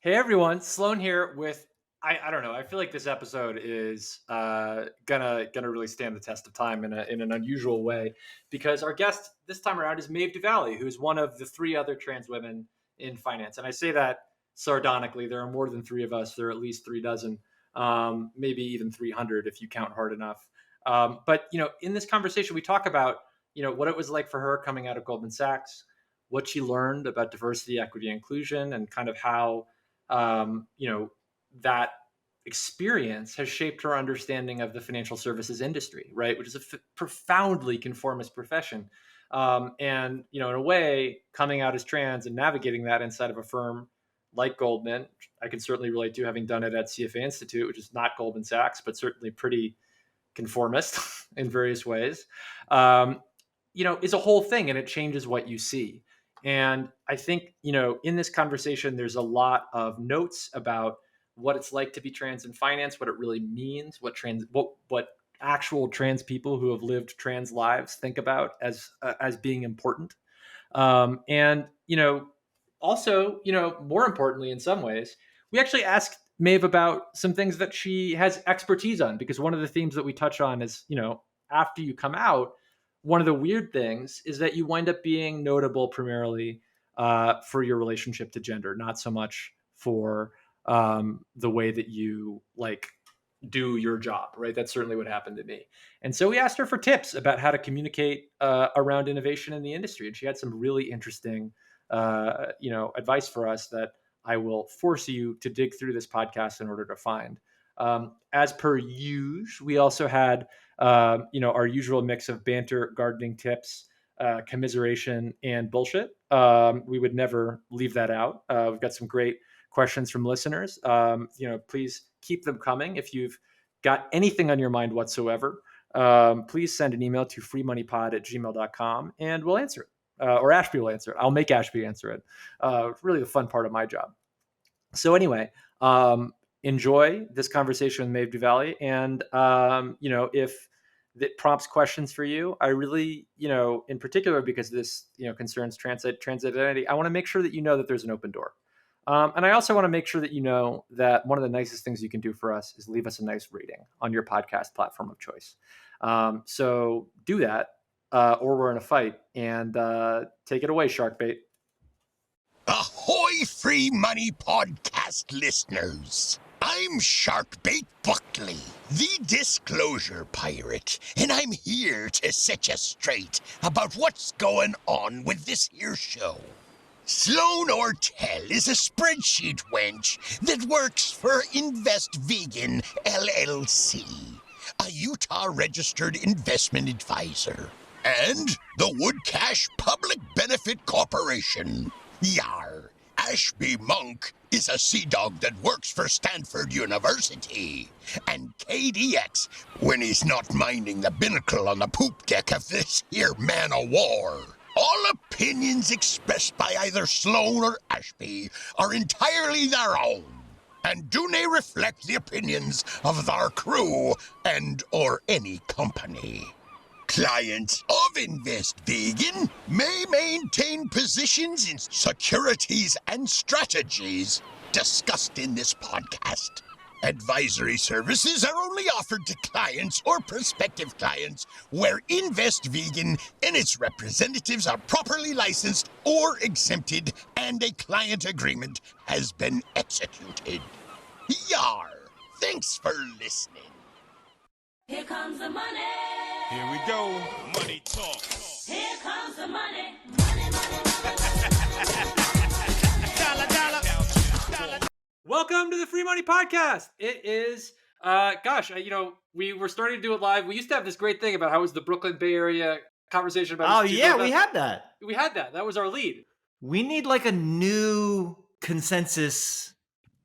Hey everyone, Sloan here with I don't know. I feel like this episode is gonna really stand the test of time in an unusual way because our guest this time around is Maeve DuVally, who is one of the three other trans women in finance. And I say that sardonically. There are more than three of us. There are at least 3 dozen, maybe even 300 if you count hard enough. But in this conversation, we talk about what it was like for her coming out of Goldman Sachs, what she learned about diversity, equity, inclusion, and kind of how that experience has shaped her understanding of the financial services industry, right? Which is a profoundly conformist profession. And, in a way, coming out as trans and navigating that inside of a firm like Goldman, I can certainly relate to having done it at CFA Institute, which is not Goldman Sachs, but certainly pretty conformist in various ways, is a whole thing and it changes what you see. And I think, in this conversation, there's a lot of notes about what it's like to be trans in finance, what it really means, what actual trans people who have lived trans lives think about as being important. And, also, more importantly, in some ways, we actually asked Maeve about some things that she has expertise on, because one of the themes that we touch on is, after you come out, one of the weird things is that you wind up being notable primarily for your relationship to gender, not so much for the way that you do your job, right? That's certainly what happened to me. And so we asked her for tips about how to communicate around innovation in the industry. And she had some really interesting, advice for us that I will force you to dig through this podcast in order to find. As per usual, we also had, our usual mix of banter, gardening tips, commiseration, and bullshit. We would never leave that out. We've got some great questions from listeners. Please keep them coming. If you've got anything on your mind whatsoever, please send an email to freemoneypod@gmail.com and we'll answer it. Or Ashby will answer it. I'll make Ashby answer it. Really the fun part of my job. So anyway, enjoy this conversation with Maeve DuVally. And, if that prompts questions for you, I really, in particular, because this, concerns trans identity, I want to make sure that you know that there's an open door. And I also want to make sure that you know that one of the nicest things you can do for us is leave us a nice rating on your podcast platform of choice. So do that, or we're in a fight. And take it away, Sharkbait. Ahoy, Free Money Podcast listeners! I'm Sharkbait Buckley, the Disclosure Pirate, and I'm here to set you straight about what's going on with this here show. Sloan Ortel is a spreadsheet wench that works for Invest Vegan LLC, a Utah-registered investment advisor, and the Woodcash Public Benefit Corporation. Yar, Ashby Monk is a sea dog that works for Stanford University, and KDX when he's not minding the binnacle on the poop deck of this here man o' war. All opinions expressed by either Sloan or Ashby are entirely their own, and do they reflect the opinions of their crew and or any company. Clients of Invest Vegan may maintain positions in securities and strategies discussed in this podcast. Advisory services are only offered to clients or prospective clients where Invest Vegan and its representatives are properly licensed or exempted and a client agreement has been executed. Yar! Thanks for listening. Here comes the money. Here we go. Money talk. Here comes the money. Money, money, money. Dollar. Welcome to the Free Money Podcast. It is, we were starting to do it live. We used to have this great thing about how it was the Brooklyn Bay Area conversation about. Oh yeah, we had that. We had that. That was our lead. We need like a new consensus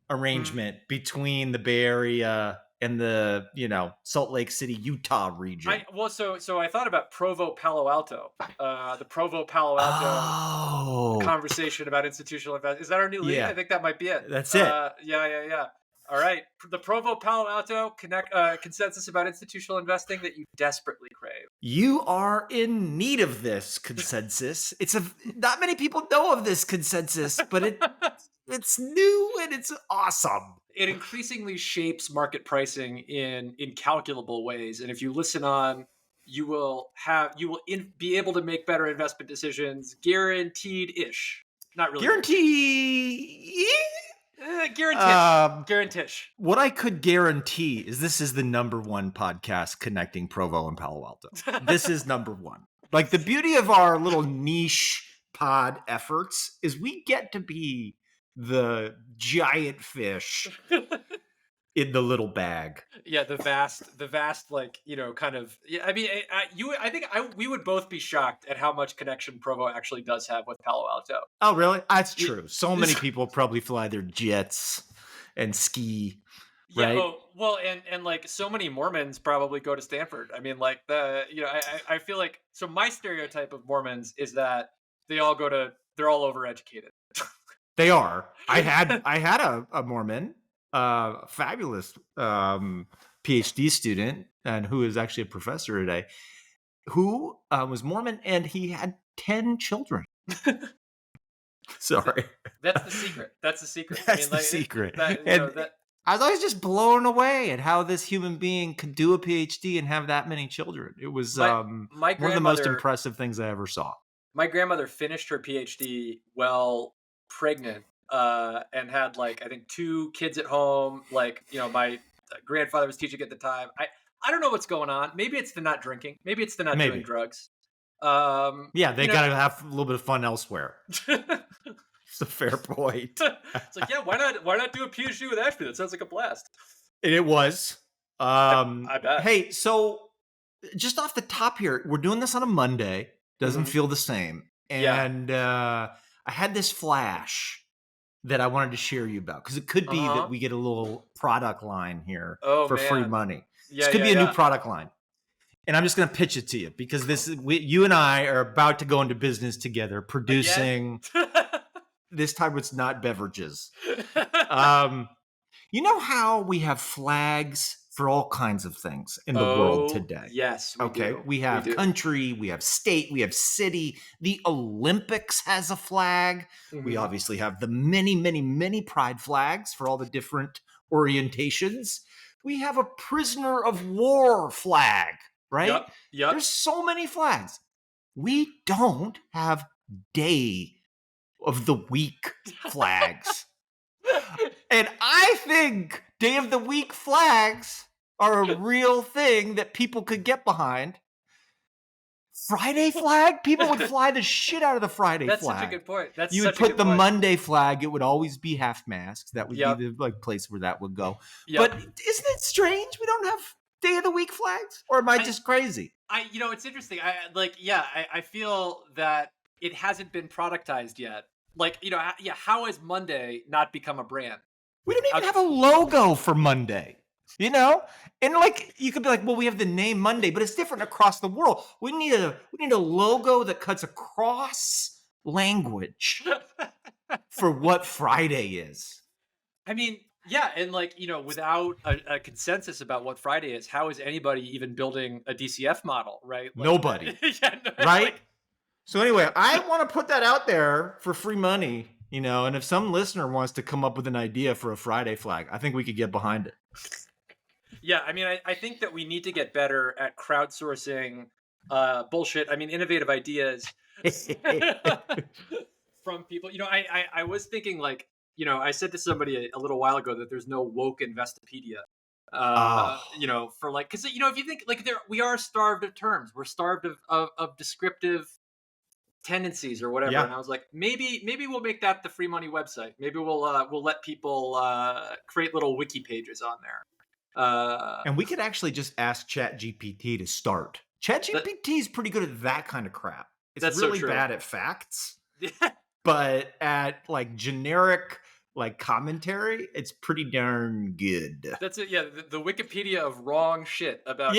arrangement between the Bay Area and the, Salt Lake City, Utah region. So I thought about Provo, Palo Alto. The Provo, Palo Alto conversation about institutional investment. Is that our new lead? Yeah. I think that might be it. That's it. Yeah. All right. The Provo, Palo Alto consensus about institutional investing that you desperately crave. You are in need of this consensus. Not many people know of this consensus, but It's new and it's awesome. It increasingly shapes market pricing in incalculable ways. And if you listen on, be able to make better investment decisions, guaranteed ish. Not really Guarantee. guarantish. What I could guarantee is this is the number one podcast connecting Provo and Palo Alto. This is number one. Like, the beauty of our little niche pod efforts is we get to be the giant fish in the little bag. Yeah, the vast, like, kind of. Yeah, I mean, we would both be shocked at how much connection Provo actually does have with Palo Alto. Oh, really? That's true. So many people probably fly their jets and ski. Yeah. Right? Oh, well, and like so many Mormons probably go to Stanford. I mean, like I feel like, so my stereotype of Mormons is that they're all overeducated. They are. I had a Mormon, fabulous PhD student, and who is actually a professor today, who was Mormon, and he had 10 children. Sorry. That's the secret. That's the secret. That's the secret. I was always just blown away at how this human being could do a PhD and have that many children. It was one of the most impressive things I ever saw. My grandmother finished her PhD while pregnant, and had, like, I think 2 kids at home. Like, my grandfather was teaching at the time. I don't know what's going on. Maybe it's the not drinking. Maybe it's the not doing drugs. Yeah, they gotta have a little bit of fun elsewhere. It's a fair point. It's like, yeah, why not do a PhD with Ashby? That sounds like a blast. And it was. I bet. Hey, so just off the top here, we're doing this on a Monday. Doesn't feel the same. And I had this flash that I wanted to share you about, because it could be that we get a little product line here for free money. This could be a new product line. And I'm just going to pitch it to you, because you and I are about to go into business together producing. This time it's not beverages. You know how we have flags for all kinds of things in the world today? Yes. We have country, we have state, we have city. The Olympics has a flag. We obviously have the many, many, many pride flags for all the different orientations. We have a prisoner of war flag, right? Yep. There's so many flags. We don't have day of the week flags. And I think day of the week flags are a real thing that people could get behind. Friday flag? People would fly the shit out of the Friday flag. That's such a good point. You would put the Monday flag, it would always be half masks. That would be the place where that would go. But isn't it strange we don't have day of the week flags? Or am I just crazy? It's interesting. I feel that it hasn't been productized yet. Like, how has Monday not become a brand? We don't even have a logo for Monday, And like, you could be like, well, we have the name Monday, but it's different across the world. We need a logo that cuts across language for what Friday is. I mean, yeah, and like, without a consensus about what Friday is, how is anybody even building a DCF model, right? Like, nobody. Right? So anyway, I want to put that out there for free money, and if some listener wants to come up with an idea for a Friday flag, I think we could get behind it. Yeah, I mean, I think that we need to get better at crowdsourcing bullshit. I mean, innovative ideas from people. I was thinking, like, I said to somebody a little while ago that there's no woke Investopedia. For like, because if you think, like, we are starved of terms. We're starved of descriptive tendencies or whatever. And I was like, maybe we'll make that the free money website. Maybe we'll let people create little wiki pages on there. And we could actually just ask ChatGPT to start. ChatGPT is pretty good at that kind of crap. It's really bad at facts, but at like generic like commentary, it's pretty darn good. That's it. Yeah, the Wikipedia of wrong shit about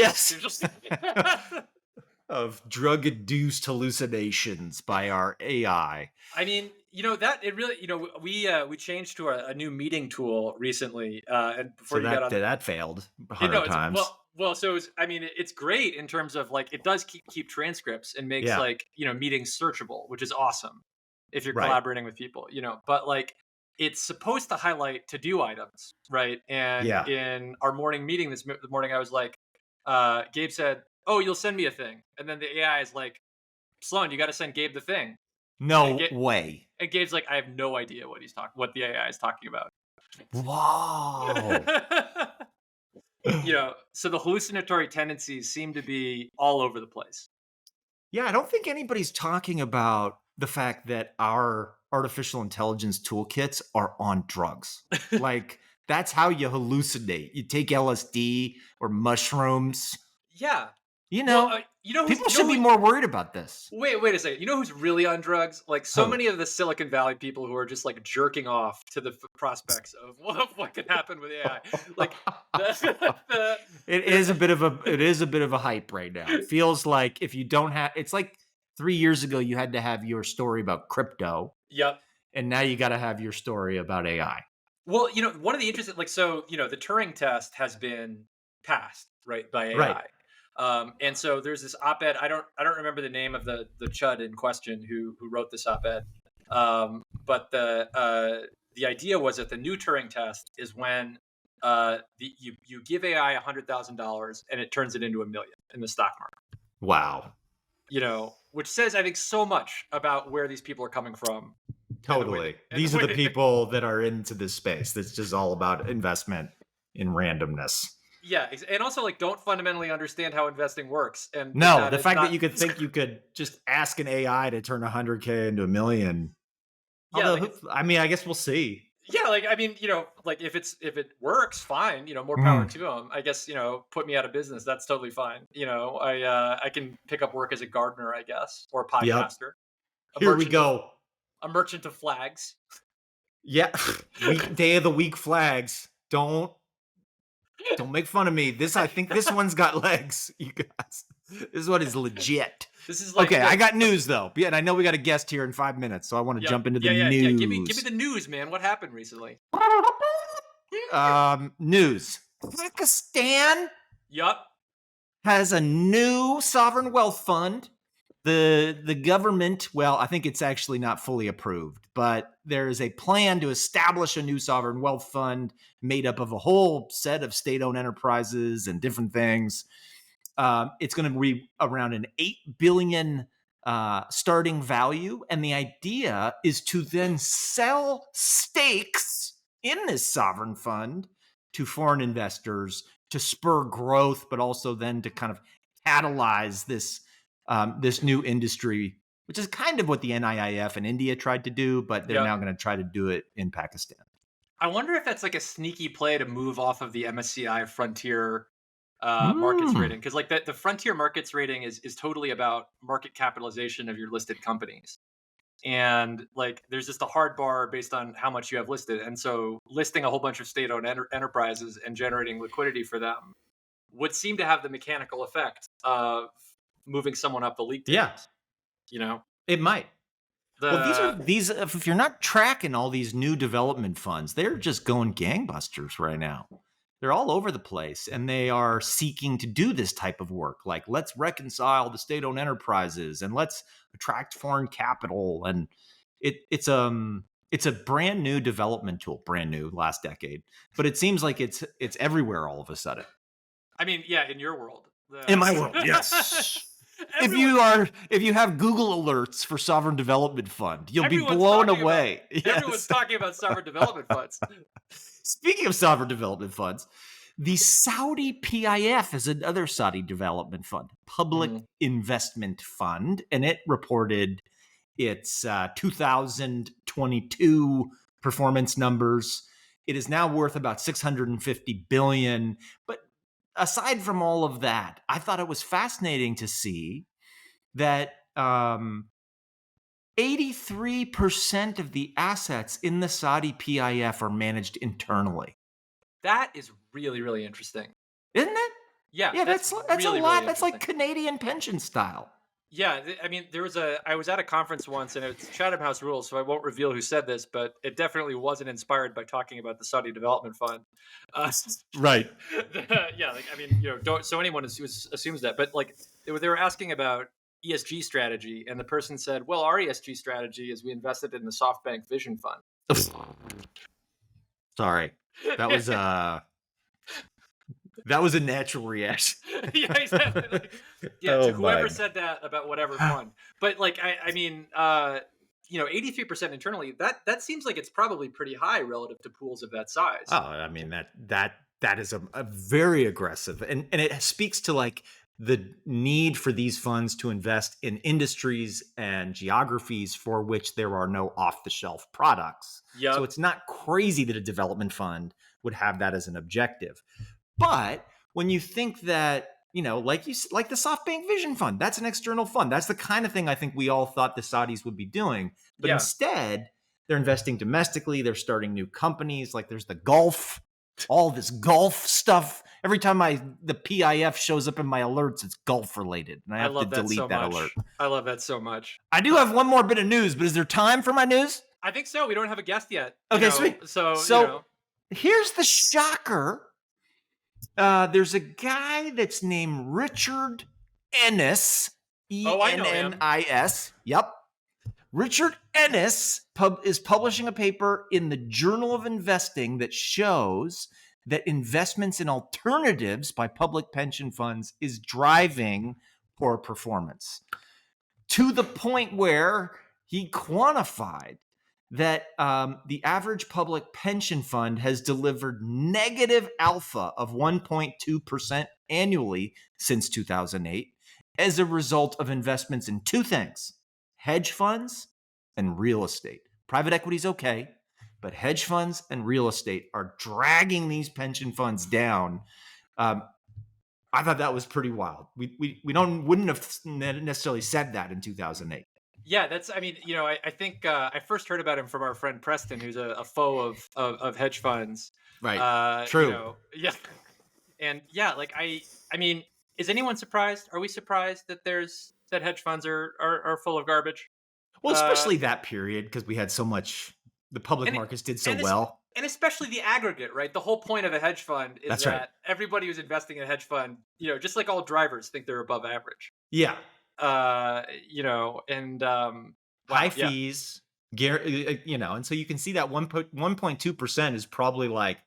of drug-induced hallucinations by our AI. I mean, that it really, we changed to a new meeting tool recently, and before that failed 100 times. So it's great in terms of like it does keep transcripts and makes like meetings searchable, which is awesome if you're collaborating with people. But like it's supposed to highlight to-do items, right? And Yeah. in our morning meeting this morning, I was like, Gabe said, "Oh, you'll send me a thing," and then the AI is like, "Sloan, you got to send Gabe the thing." And, No way. and Gabe's like, "I have no idea what the AI is talking about." Wow. So the hallucinatory tendencies seem to be all over the place. Yeah, I don't think anybody's talking about the fact that our artificial intelligence toolkits are on drugs. Like, that's how you hallucinate. You take LSD or mushrooms. Yeah. You Well, know, who's, people should be more worried about this. wait a second. You know who's really on drugs? Like so Who? many of the Silicon Valley people who are just like jerking off to the prospects of what can happen with AI. Like It is a bit of a hype right now. It feels like if you don't have, it's like 3 years ago you had to have your story about crypto, Yep. and now you got to have your story about AI. Well, one of the interesting, the Turing test has been passed, right, by AI. Right. And so there's this op-ed. I don't remember the name of the chud in question who wrote this op-ed. But the idea was that the new Turing test is when you give AI $100,000 and it turns it into $1 million in the stock market. Wow. Which says I think so much about where these people are coming from. Totally. These are the people that are into this space. That's just all about investment in randomness. Yeah, and also like don't fundamentally understand how investing works. And no, the fact that you could think you could just ask an AI to turn 100K into $1 million. Yeah, although, I mean, I guess we'll see. Yeah, if it works, fine. More power to them. I guess put me out of business. That's totally fine. I can pick up work as a gardener, I guess, or a podcaster. Yep. Here we go. A merchant of flags. Yeah, day of the week flags. Don't make fun of me. I think this one's got legs, you guys. This one is legit. This is like okay. I got news though, and I know we got a guest here in 5 minutes, so I want to jump into the news. Yeah. Give me the news, man. What happened recently? News. Pakistan. Yup. Has a new sovereign wealth fund. The government, well, I think it's actually not fully approved, but there is a plan to establish a new sovereign wealth fund made up of a whole set of state-owned enterprises and different things. It's going to be around an $8 billion starting value, and the idea is to then sell stakes in this sovereign fund to foreign investors to spur growth, but also then to kind of catalyze this new industry, which is kind of what the NIIF in India tried to do, but they're now going to try to do it in Pakistan. I wonder if that's like a sneaky play to move off of the MSCI Frontier markets rating, because like the Frontier markets rating is totally about market capitalization of your listed companies, and like there's just a hard bar based on how much you have listed, and so listing a whole bunch of state-owned enterprises and generating liquidity for them would seem to have the mechanical effect of moving someone up the league tables. Yeah, it might. Well, these if you're not tracking all these new development funds, they're just going gangbusters right now. They're all over the place, and they are seeking to do this type of work. Like, let's reconcile the state-owned enterprises, and let's attract foreign capital. And it's a brand new development tool, brand new last decade. But it seems like it's everywhere all of a sudden. I mean, yeah, in your world. In my world, yes. If you have Google alerts for sovereign development fund, you'll be blown away. Everyone's talking about sovereign development funds. Speaking of sovereign development funds, the Saudi PIF is another Saudi development fund, public investment fund, and it reported its 2022 performance numbers. It is now worth about $650 billion, but aside from all of that, I thought it was fascinating to see that 83% of the assets in the Saudi PIF are managed internally. That is really, really interesting. Isn't it? Yeah, that's really, a lot. Really that's like Canadian pension style. Yeah, I mean, I was at a conference once, and it's Chatham House rules, so I won't reveal who said this, but it definitely wasn't inspired by talking about the Saudi Development Fund. Right. Yeah, like, I mean, don't, so anyone assumes that, but like, they were asking about ESG strategy, and the person said, well, our ESG strategy is we invested in the SoftBank Vision Fund. Sorry, that was that was a natural reaction. Yeah, exactly. Like, yeah, to Oh whoever my. said that about whatever fund. But like, I mean, 83% internally. That seems like it's probably pretty high relative to pools of that size. Oh, I mean that is a very aggressive, and it speaks to like the need for these funds to invest in industries and geographies for which there are no off-the-shelf products. So Yep. it's not crazy that a development fund would have that as an objective. But when you think that, like like the SoftBank Vision Fund, that's an external fund. That's the kind of thing I think we all thought the Saudis would be doing. But Yeah. instead, they're investing domestically. They're starting new companies. Like there's the Gulf, all this Gulf stuff. Every time the PIF shows up in my alerts, it's Gulf related, and I have to love that delete so that much. alert. I love that so much. I do have one more bit of news, but is there time for my news? I think so. We don't have a guest yet. Okay, sweet. So here's the shocker. There's a guy that's named Richard Ennis. Oh, I know him. Ennis. Yep. Richard Ennis is publishing a paper in the Journal of Investing that shows that investments in alternatives by public pension funds is driving poor performance, to the point where he quantified that the average public pension fund has delivered negative alpha of 1.2% annually since 2008 as a result of investments in two things: hedge funds and real estate. Private equity is okay, but hedge funds and real estate are dragging these pension funds down. I thought that was pretty wild. We wouldn't have necessarily said that in 2008. Yeah, I mean, I think I first heard about him from our friend Preston, who's a foe of hedge funds. Right. True. Yeah. And yeah, like I mean, is anyone surprised? Are we surprised that that hedge funds are full of garbage? Well, especially that period, because we had so much, the public markets did so well. And especially the aggregate, right? The whole point of a hedge fund is that everybody who's investing in a hedge fund, just like all drivers think they're above average. Yeah. And high fees, and so you can see that 1.2% is probably like,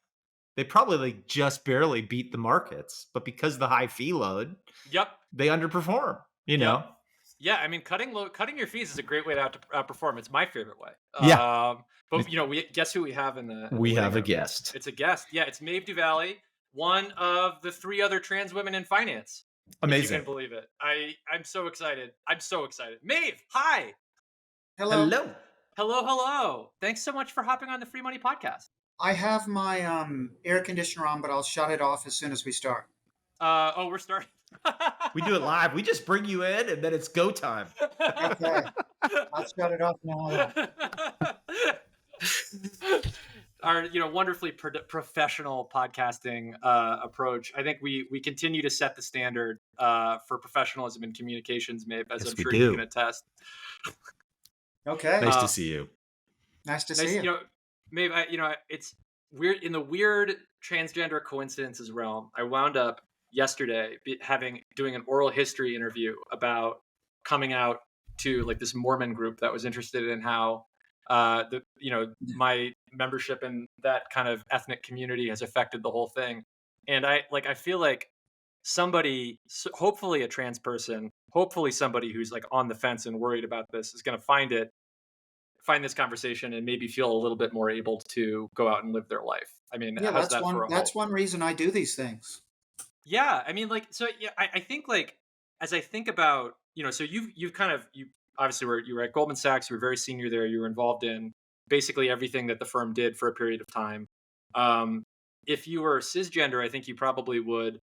they probably like just barely beat the markets, but because of the high fee load, they underperform, know? Yeah, I mean, cutting your fees is a great way to outperform. It's my favorite way. Yeah. But we guess who we have in the we have room. A guest. It's a guest. Yeah, it's Maeve DuVally, one of the 3 other trans women in finance. Amazing. If you can believe it. I'm so excited. Maeve, hi. Hello. Thanks so much for hopping on the Free Money Podcast. I have my air conditioner on, but I'll shut it off as soon as we start. We're starting. We do it live. We just bring you in, and then it's go time. Okay. I'll shut it off now. Our wonderfully professional podcasting approach. I think we continue to set the standard for professionalism in communications, Maeve, as I'm sure you can attest. Okay. Nice to see you. Nice to see you. Maeve, it's weird, in the weird transgender coincidences realm. I wound up yesterday doing an oral history interview about coming out to like this Mormon group that was interested in how my membership in that kind of ethnic community has affected the whole thing. And I feel like somebody, hopefully a trans person, hopefully somebody who's like on the fence and worried about this, is going to find this conversation and maybe feel a little bit more able to go out and live their life. I mean, how's that for a that's hope? one reason I do these things. Yeah, I mean, like, so yeah, I think like, as I think about, so you obviously you were at Goldman Sachs, you were very senior there, you were involved in basically everything that the firm did for a period of time. If you were cisgender, I think you probably would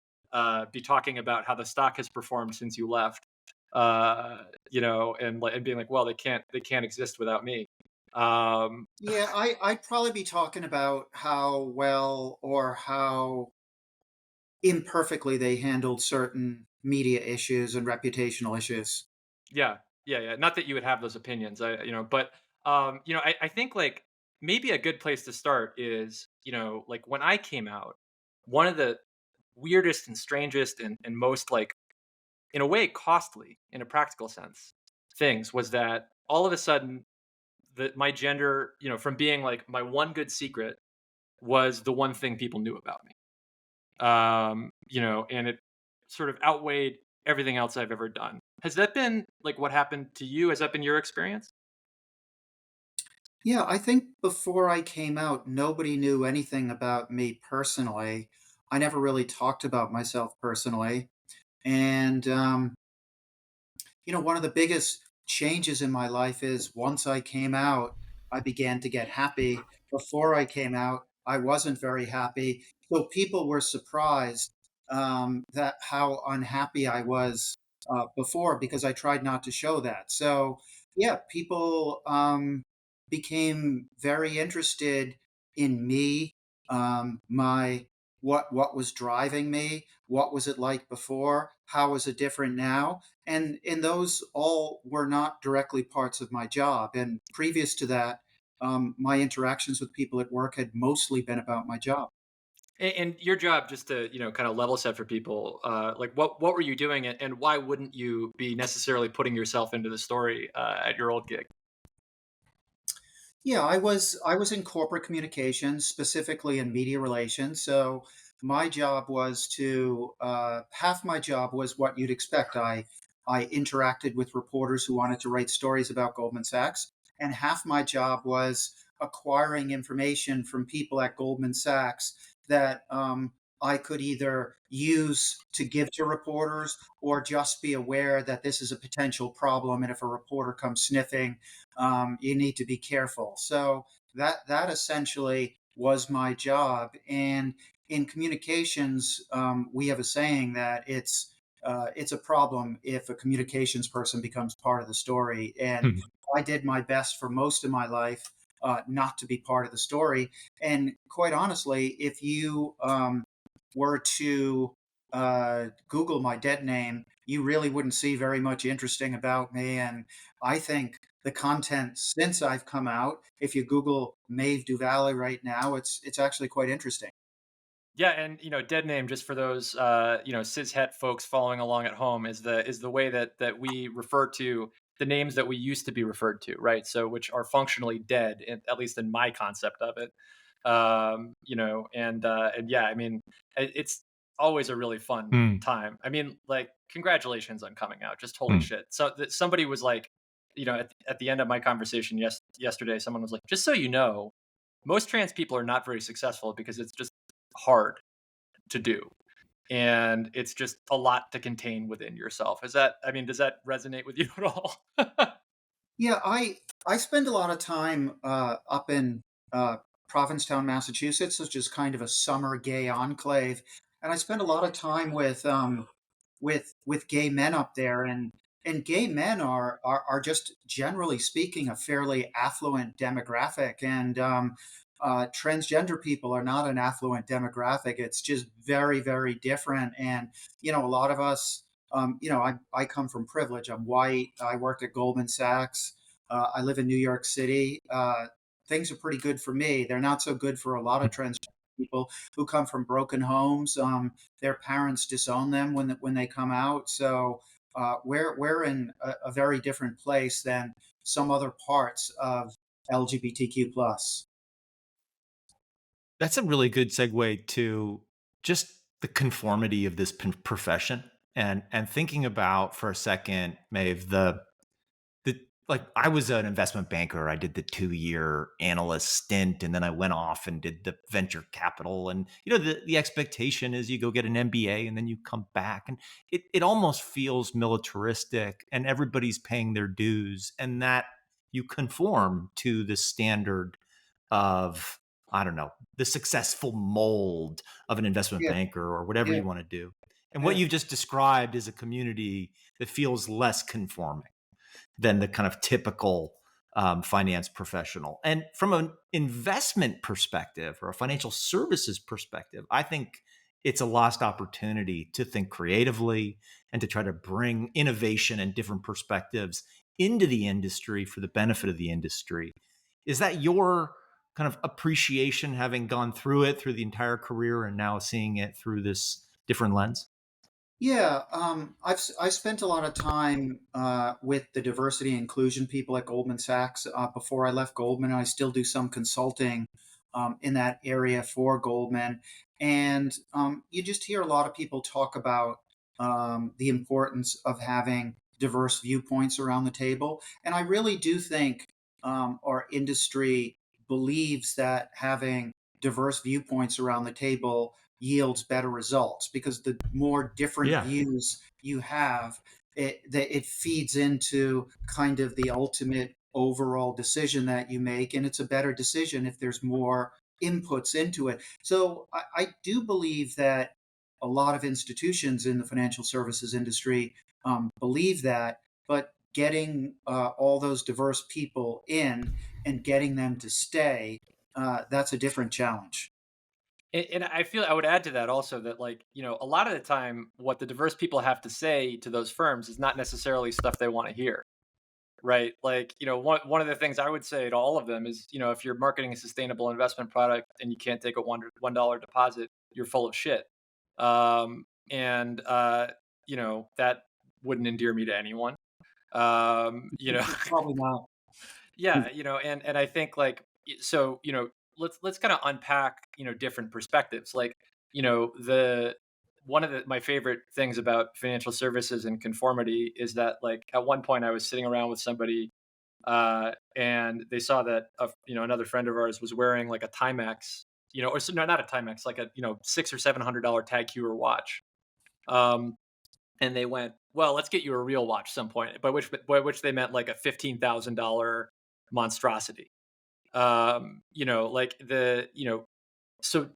be talking about how the stock has performed since you left, and being like, well, they can't exist without me. Yeah, I'd probably be talking about how well or how imperfectly they handled certain media issues and reputational issues. Yeah. Not that you would have those opinions, but I think like maybe a good place to start is, like when I came out, one of the weirdest and strangest and most like, in a way, costly in a practical sense things was that all of a sudden that my gender, from being like my one good secret was the one thing people knew about me. And it sort of outweighed everything else I've ever done. Has that been like what happened to you? Has that been your experience? Yeah, I think before I came out, nobody knew anything about me personally. I never really talked about myself personally. And one of the biggest changes in my life is once I came out, I began to get happy. Before I came out, I wasn't very happy. So people were surprised that how unhappy I was before because I tried not to show that. So yeah, people became very interested in me, my what was driving me, what was it like before, how is it different now, and those all were not directly parts of my job. And previous to that, my interactions with people at work had mostly been about my job. And your job, just to kind of level set for people, like what were you doing, and why wouldn't you be necessarily putting yourself into the story at your old gig? Yeah, I was in corporate communications, specifically in media relations. So my job was to half my job was what you'd expect. I interacted with reporters who wanted to write stories about Goldman Sachs, and half my job was acquiring information from people at Goldman Sachs that I could either use to give to reporters or just be aware that this is a potential problem. And if a reporter comes sniffing, you need to be careful. So that essentially was my job. And in communications, we have a saying that it's a problem if a communications person becomes part of the story. And Hmm. I did my best for most of my life not to be part of the story. And quite honestly, if you were to Google my dead name, you really wouldn't see very much interesting about me. And I think the content since I've come out, if you Google Maeve DuVally right now, it's actually quite interesting. Yeah, and dead name, just for those cishet folks following along at home, is the way that we refer to the names that we used to be referred to, right? So which are functionally dead, at least in my concept of it. And yeah, I mean, it's always a really fun Mm. time. I mean, like, congratulations on coming out. Just holy Mm. shit. So that somebody was like, at the end of my conversation yesterday, someone was like, just so you know, most trans people are not very successful because it's just hard to do, and it's just a lot to contain within yourself. Is that, I mean, does that resonate with you at all? Yeah, I spend a lot of time up in Provincetown, Massachusetts, which is kind of a summer gay enclave, and I spend a lot of time with gay men up there, and gay men are just generally speaking a fairly affluent demographic, and transgender people are not an affluent demographic. It's just very very different, and a lot of us. I come from privilege. I'm white. I worked at Goldman Sachs. I live in New York City. Things are pretty good for me. They're not so good for a lot of transgender people who come from broken homes. Their parents disown them when they come out. So we're in a very different place than some other parts of LGBTQ plus. That's a really good segue to just the conformity of this profession, and thinking about for a second, Maeve, the like I was an investment banker. I did the 2-year analyst stint, and then I went off and did the venture capital. And the expectation is you go get an MBA and then you come back, and it almost feels militaristic, and everybody's paying their dues, and that you conform to the standard of, I don't know, the successful mold of an investment Yeah, banker or whatever yeah, you want to do. And what yeah. you've just described is a community that feels less conforming than the kind of typical finance professional. And from an investment perspective or a financial services perspective, I think it's a lost opportunity to think creatively and to try to bring innovation and different perspectives into the industry for the benefit of the industry. Is that your kind of appreciation, having gone through it through the entire career and now seeing it through this different lens? Yeah, I spent a lot of time with the diversity and inclusion people at Goldman Sachs before I left Goldman. I still do some consulting in that area for Goldman, and you just hear a lot of people talk about the importance of having diverse viewpoints around the table, and I really do think our industry believes that having diverse viewpoints around the table yields better results because the more different Yeah. views you have, it feeds into kind of the ultimate overall decision that you make, and it's a better decision if there's more inputs into it. So I do believe that a lot of institutions in the financial services industry believe that, but getting all those diverse people in and getting them to stay, that's a different challenge. And I feel I would add to that also that, like, a lot of the time, what the diverse people have to say to those firms is not necessarily stuff they want to hear, right? Like, one of the things I would say to all of them is, if you're marketing a sustainable investment product and you can't take a $1 deposit, you're full of shit. And that wouldn't endear me to anyone. Probably not. Yeah, and I think, like, so, let's kind of unpack, different perspectives. Like, the one of my favorite things about financial services and conformity is that, like, at one point I was sitting around with somebody, and they saw that another friend of ours was wearing like a Timex, or no, not a Timex, like a $600 or $700 Tag Heuer watch. Um, and they went, "Well, let's get you a real watch some point." By which they meant like a $15,000 monstrosity. Like so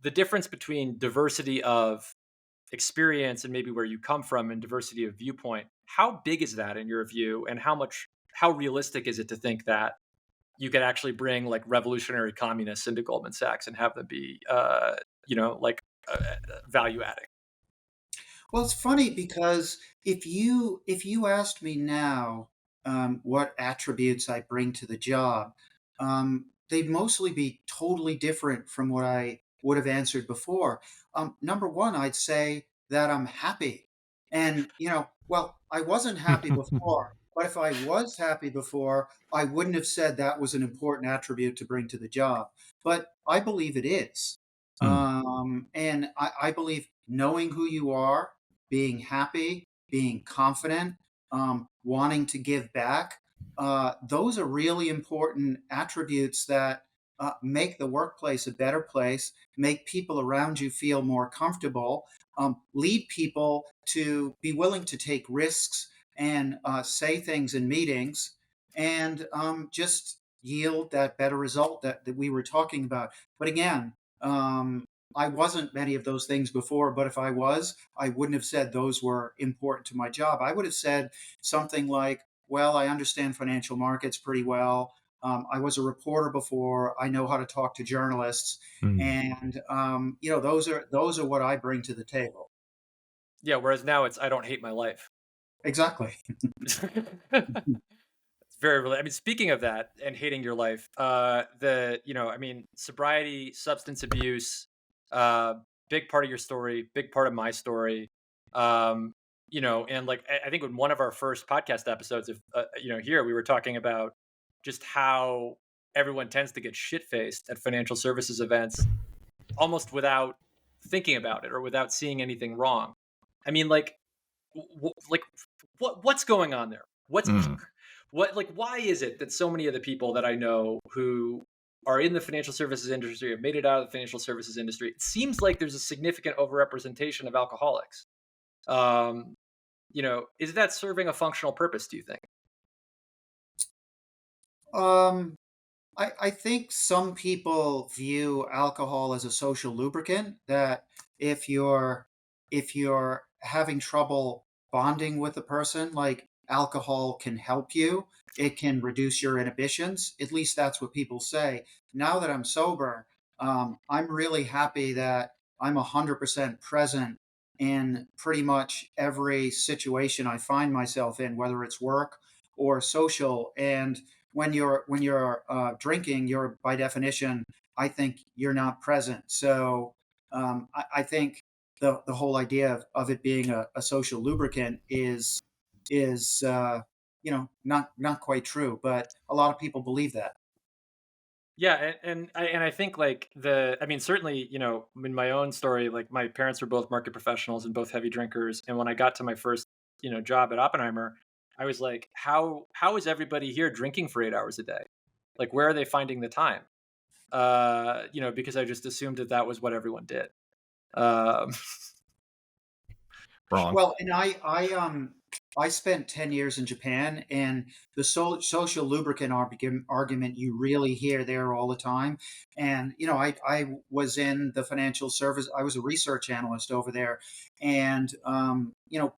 the difference between diversity of experience and maybe where you come from and diversity of viewpoint, how big is that in your view, and how realistic is it to think that you could actually bring like revolutionary communists into Goldman Sachs and have them be like value adding? Well, it's funny because if you asked me now what attributes I bring to the job, they'd mostly be totally different from what I would have answered before. Number one, I'd say that I'm happy, and well, I wasn't happy before, but if I was happy before, I wouldn't have said that was an important attribute to bring to the job. But I believe it is, Mm. and I believe knowing who you are, being happy, being confident, wanting to give back. Those are really important attributes that make the workplace a better place, make people around you feel more comfortable, lead people to be willing to take risks and say things in meetings, and just yield that better result that we were talking about. But again, I wasn't many of those things before, but if I was, I wouldn't have said those were important to my job. I would have said something like, well, I understand financial markets pretty well. I was a reporter before. I know how to talk to journalists, Mm. and those are what I bring to the table. Yeah, whereas now it's I don't hate my life. Exactly. It's very I mean, speaking of that and hating your life, I mean, sobriety, substance abuse, uh, big part of your story, big part of my story. And like I think in one of our first podcast episodes, if here we were talking about just how everyone tends to get shit faced at financial services events almost without thinking about it or without seeing anything wrong. I mean, like, like what's going on there? What's Mm. what like why is it that so many of the people that I know who are in the financial services industry have made it out of the financial services industry? It seems like there's a significant overrepresentation of alcoholics. Um, is that serving a functional purpose, do you think? Um, I think some people view alcohol as a social lubricant that if you're if you're having trouble bonding with a person, like alcohol can help you. It can reduce your inhibitions. At least that's what people say. Now that I'm sober, I'm really happy that I'm 100% present in pretty much every situation I find myself in, whether it's work or social. And when you're drinking, you're by definition, I think you're not present. So I think the whole idea of it being a social lubricant is not quite true, but a lot of people believe that. Yeah, and I think like I mean, certainly, in my own story, like my parents were both market professionals and both heavy drinkers. And when I got to my first, job at Oppenheimer, I was like, how is everybody here drinking for 8 hours a day? Like, where are they finding the time? Because I just assumed that that was what everyone did. Um, Wrong. Well, and I spent 10 years in Japan, and the social lubricant argument you really hear there all the time. And I was in the financial service. I was a research analyst over there, and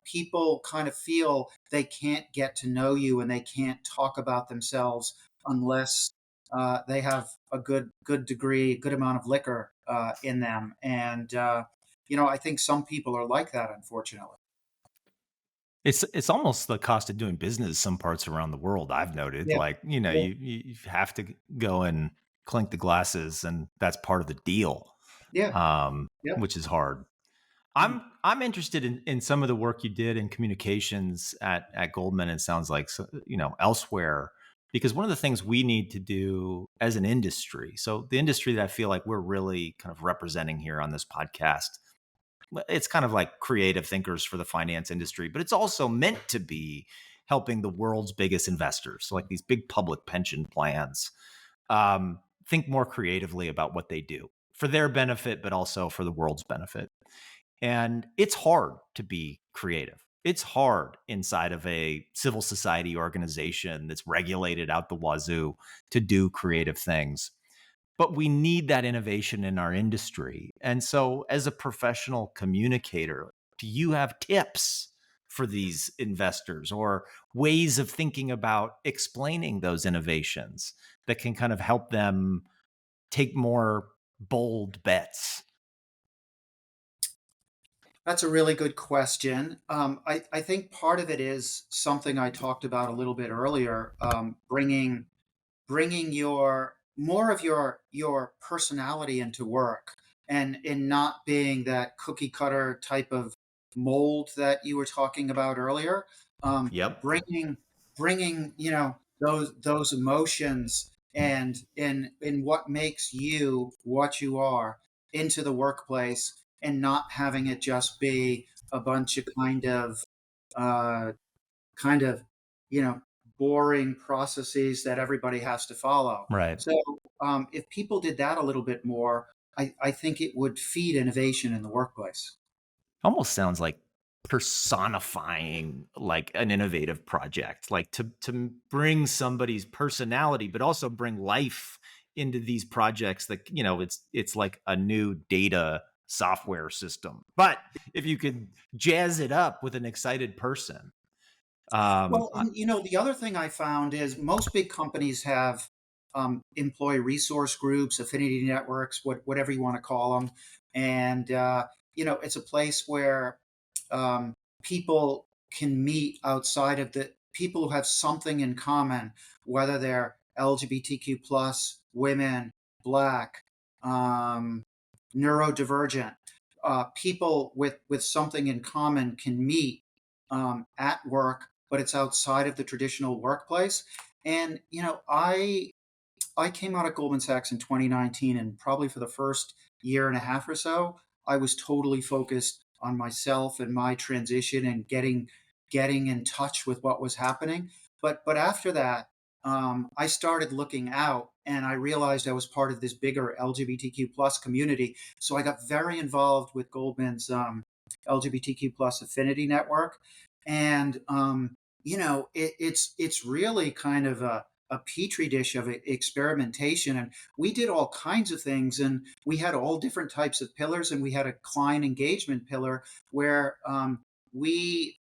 people kind of feel they can't get to know you and they can't talk about themselves unless they have a good amount of liquor in them. And I think some people are like that, unfortunately. It's almost the cost of doing business some parts around the world, I've noted. Yeah. Like, Yeah. you have to go and clink the glasses, and that's part of the deal, Yeah. Yep. which is hard. Mhm. I'm interested in some of the work you did in communications at Goldman, and sounds like elsewhere, because one of the things we need to do as an industry, so the industry that I feel like we're really kind of representing here on this podcast, it's kind of like creative thinkers for the finance industry, but it's also meant to be helping the world's biggest investors, so like these big public pension plans, think more creatively about what they do for their benefit, but also for the world's benefit. And it's hard to be creative. It's hard inside of a civil society organization that's regulated out the wazoo to do creative things. But we need that innovation in our industry. And so, as a professional communicator, do you have tips for these investors, or ways of thinking about explaining those innovations that can kind of help them take more bold bets? That's a really good question. I think part of it is something I talked about a little bit earlier, bringing your more of your personality into work, and in not being that cookie cutter type of mold that you were talking about earlier. Yep. Bringing those emotions and in what makes you what you are into the workplace, and not having it just be a bunch of uh, kind of you know boring processes that everybody has to follow. Right. So if people did that a little bit more, I think it would feed innovation in the workplace. Almost sounds like personifying like an innovative project, like to bring somebody's personality, but also bring life into these projects that, it's like a new data software system. But if you could jazz it up with an excited person, Well, and the other thing I found is most big companies have employee resource groups, affinity networks, whatever you want to call them, and it's a place where people can meet outside of the people who have something in common, whether they're LGBTQ plus, women, black, um, neurodivergent. People with something in common can meet at work, but it's outside of the traditional workplace. And I came out of Goldman Sachs in 2019, and probably for the first year and a half or so, I was totally focused on myself and my transition and getting in touch with what was happening. But after that, I started looking out, and I realized I was part of this bigger LGBTQ plus community. So I got very involved with Goldman's LGBTQ plus affinity network, and it's really kind of a petri dish of experimentation. And we did all kinds of things, and we had all different types of pillars, and we had a client engagement pillar where we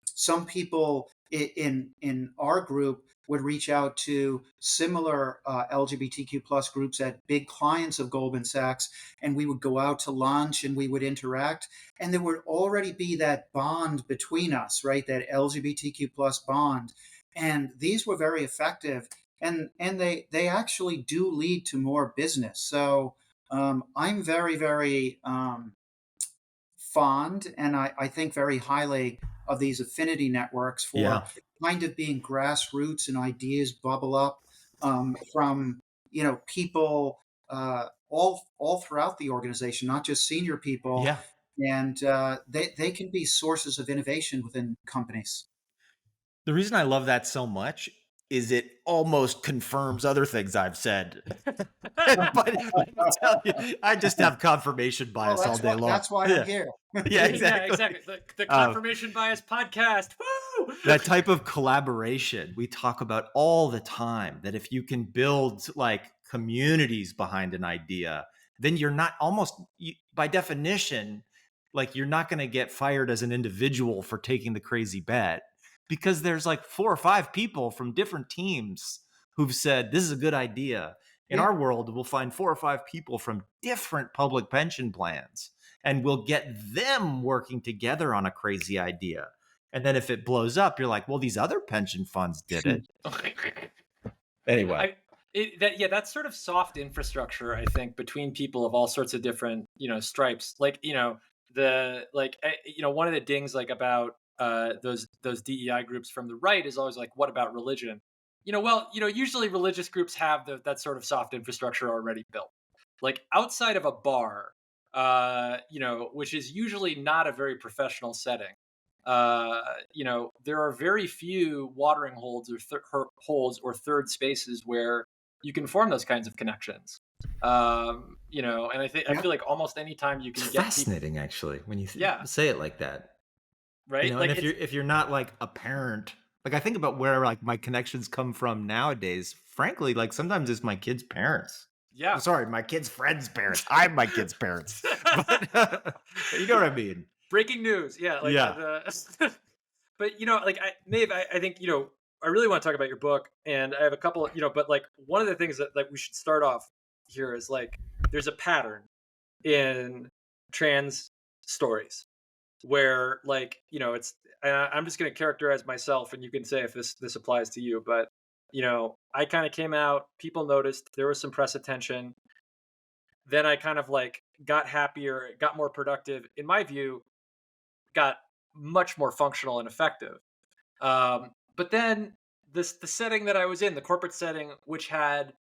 some people in our group would reach out to similar LGBTQ plus groups at big clients of Goldman Sachs, and we would go out to lunch and we would interact, and there would already be that bond between us, right? That LGBTQ plus bond, and these were very effective, and they actually do lead to more business. So I'm very very fond, and I think very highly of these affinity networks for Yeah. kind of being grassroots and ideas bubble up from people all throughout the organization, not just senior people, Yeah. and they can be sources of innovation within companies. The reason I love that so much is it almost confirms other things I've said. But let me tell you, I just have confirmation Well, bias all day long. that's why I'm Yeah. here. Yeah, Yeah, exactly. exactly. The Uh, confirmation bias podcast. Woo! that type of collaboration we talk about all the time, that if you can build like communities behind an idea, then you're not by definition, like you're not going to get fired as an individual for taking the crazy bet, because there's like 4 or 5 people from different teams who've said this is a good idea. In Yeah. our world, we'll find 4 or 5 people from different public pension plans, and we'll get them working together on a crazy idea. And then if it blows up, you're like, well, these other pension funds did it. Anyway. Yeah, that's sort of soft infrastructure, I think, between people of all sorts of different, stripes. Like, one of the dings like about those DEI groups from the right is always like, what about religion? Usually religious groups have that sort of soft infrastructure already built. Like outside of a bar, which is usually not a very professional setting. There are very few watering holes or holes or third spaces where you can form those kinds of connections. And I Yeah. feel like almost any time you It's can get people, fascinating, actually, when you yeah, say it like that. right. And Like if you're not like a parent, like I think about where like my connections come from nowadays. Frankly, like sometimes it's my kids' parents. yeah. Sorry, my kids' friends' parents. I'm my kids' parents, but you know what I mean. Breaking news. Yeah, like Yeah. the. But like Maeve, I think I really want to talk about your book, and I have a couple. But like one of the things that like we should start off here is like there's a pattern in trans stories where like it's I'm just going to characterize myself, and you can say if this applies to you. But I kind of came out, people noticed, there was some press attention, then I kind of like got happier, got more productive, in my view, got much more functional and effective. But then the setting that I was in, the corporate setting, which had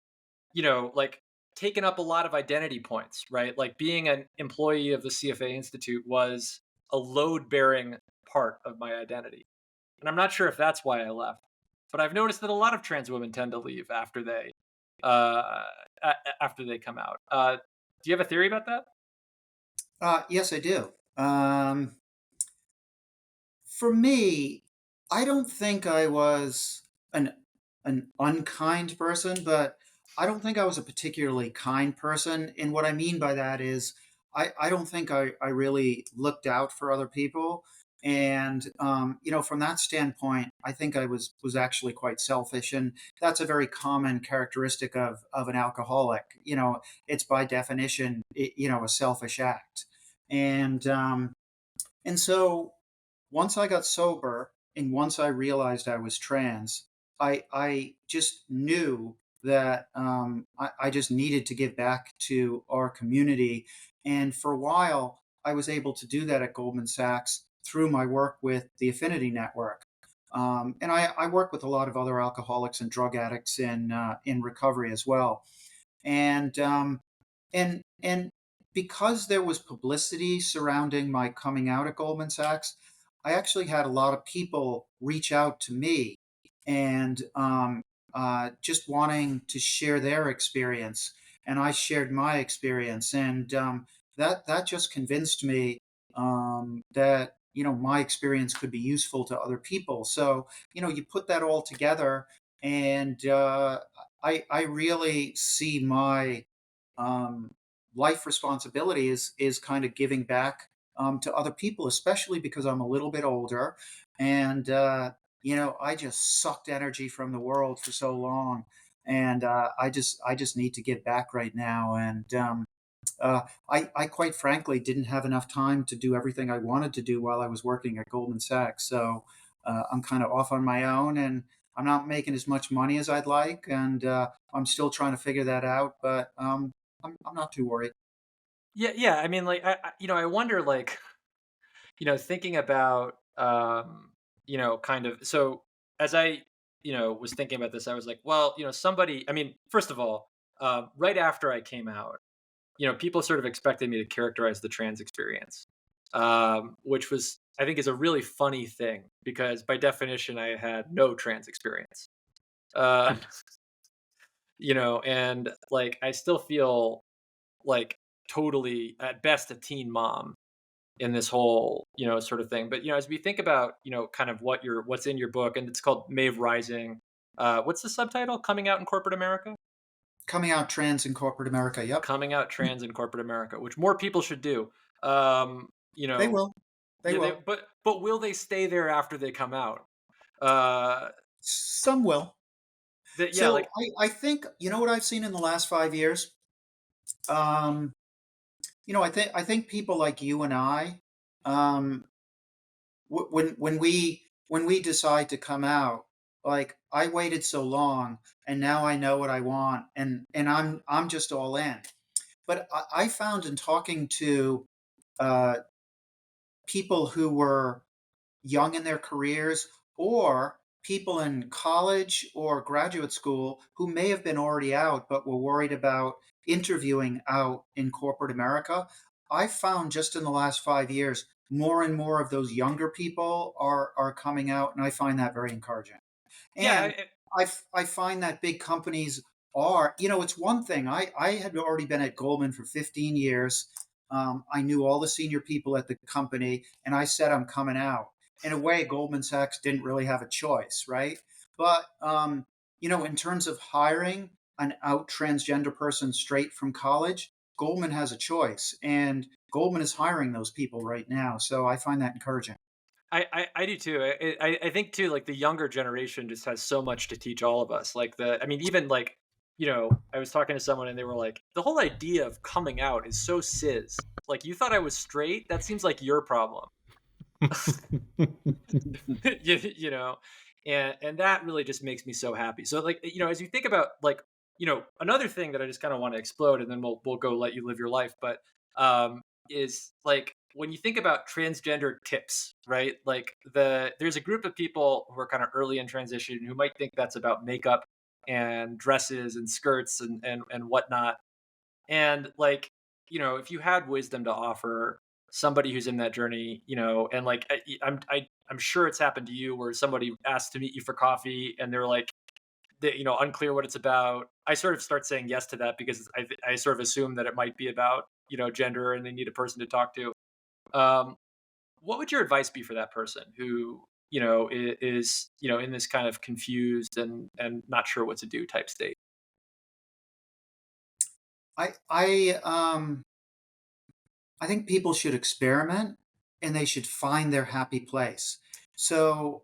like taken up a lot of identity points, right? Like being an employee of the CFA Institute was a load bearing part of my identity. And I'm not sure if that's why I left, but I've noticed that a lot of trans women tend to leave uh, after they come out. Do you have a theory about that? Yes, I do. For me, I don't think I was an unkind person, but I don't think I was a particularly kind person. And what I mean by that is I don't think I really looked out for other people. And from that standpoint, I think I was actually quite selfish. And that's a very common characteristic of an alcoholic. It's by definition, a selfish act. And so once I got sober and once I realized I was trans, I just knew that I just needed to give back to our community. And for a while, I was able to do that at Goldman Sachs through my work with the Affinity Network. And I work with a lot of other alcoholics and drug addicts in recovery as well. And and because there was publicity surrounding my coming out at Goldman Sachs, I actually had a lot of people reach out to me and just wanting to share their experience, and I shared my experience, and that just convinced me that my experience could be useful to other people. So you put that all together, and I really see my um, life responsibility is kind of giving back to other people, especially because I'm a little bit older, and I just sucked energy from the world for so long, and I just need to give back right now. And I quite frankly didn't have enough time to do everything I wanted to do while I was working at Goldman Sachs. So I'm kind of off on my own, and I'm not making as much money as I'd like, and I'm still trying to figure that out. But I'm not too worried. Yeah, yeah. I mean, like, I wonder, like, thinking about, kind of, so as I, was thinking about this, I was like, well, somebody, I mean, first of all, right after I came out, people sort of expected me to characterize the trans experience, which was, I think, is a really funny thing because by definition, I had no trans experience. Uh, and like, I still feel like totally, at best, a teen mom in this whole, sort of thing. But, as we think about, kind of what's in your book, and it's called Maeve Rising. What's the subtitle? Coming Out in Corporate America? Coming out trans in corporate America. Yep, Coming Out Trans in Corporate America, which more people should do. Um, you they know, will. They yeah, will. but will they stay there after they come out? Uh, Some will. yeah, So like, I think what I've seen in the last 5 years. Um, I think people like you and I, um, when we decide to come out, like I waited so long, and now I know what I want, and I'm just all in. But I found in talking to uh, people who were young in their careers, or people in college or graduate school who may have been already out but were worried about interviewing out in corporate America. I found just in the last 5 years, more and more of those younger people are coming out, and I find that very encouraging. yeah, And I find that big companies are, it's one thing. I had already been at Goldman for 15 years. I knew all the senior people at the company, and I said, I'm coming out. In a way, Goldman Sachs didn't really have a choice, right? But, in terms of hiring an out transgender person straight from college, Goldman has a choice, and Goldman is hiring those people right now. So I find that encouraging. I do too. I think too, like, the younger generation just has so much to teach all of us. Like, I mean, even like, I was talking to someone and they were like, the whole idea of coming out is so cis. Like, you thought I was straight? That seems like your problem. you know, and that really just makes me so happy. So, like, as you think about, like, another thing that I just kind of want to explode, and then we'll go let you live your life. But is like, when you think about transgender tips, right? Like, there's a group of people who are kind of early in transition who might think that's about makeup and dresses and skirts and whatnot. And like, if you had wisdom to offer somebody who's in that journey, and like, I'm sure it's happened to you where somebody asked to meet you for coffee and they're like, unclear what it's about. I sort of start saying yes to that because I sort of assume that it might be about, gender, and they need a person to talk to. Um, what would your advice be for that person who, is, in this kind of confused and not sure what to do type state? I think people should experiment, and they should find their happy place. So,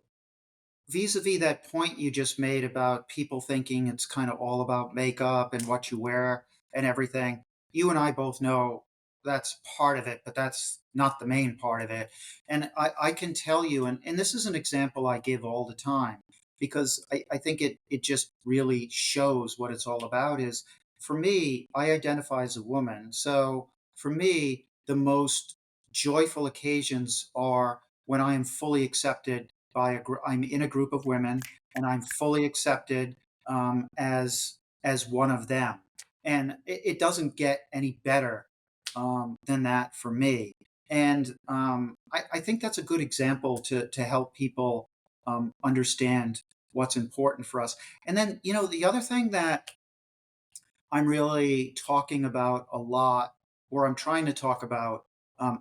vis-a-vis that point you just made about people thinking it's kind of all about makeup and what you wear and everything, you and I both know that's part of it, but that's not the main part of it. And I can tell you, and this is an example I give all the time, because I think it just really shows what it's all about. Is, for me, I identify as a woman. So for me, the most joyful occasions are when I am fully accepted by I'm in a group of women, and I'm fully accepted, as one of them. And it doesn't get any better than that for me. And I think that's a good example to help people understand what's important for us. And then, the other thing that I'm really talking about a lot, or I'm trying to talk about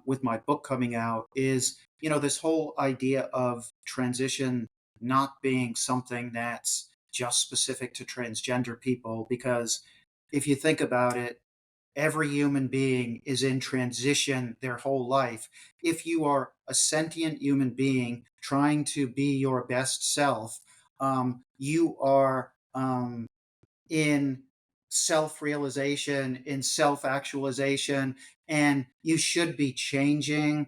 with my book coming out, is this whole idea of transition not being something that's just specific to transgender people. Because if you think about it, every human being is in transition their whole life. If you are a sentient human being trying to be your best self, you are in self realization, in self actualization, and you should be changing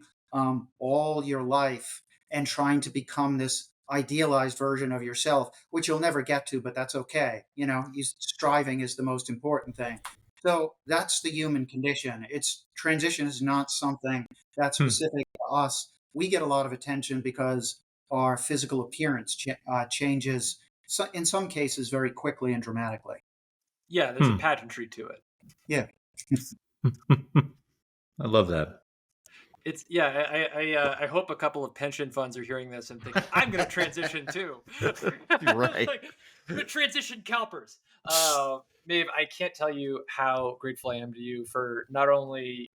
all your life and trying to become this idealized version of yourself, which you'll never get to, but that's okay. Striving is the most important thing. So that's the human condition. It's transition is not something that's Hmm. specific to us. we get a lot of attention because our physical appearance changes, in some cases, very quickly and dramatically. Yeah, there's a pageantry to it. Yeah. I love that. It's I hope a couple of pension funds are hearing this and thinking I'm going to transition too. Right. Like, transition CalPERS. Maeve, I can't tell you how grateful I am to you for not only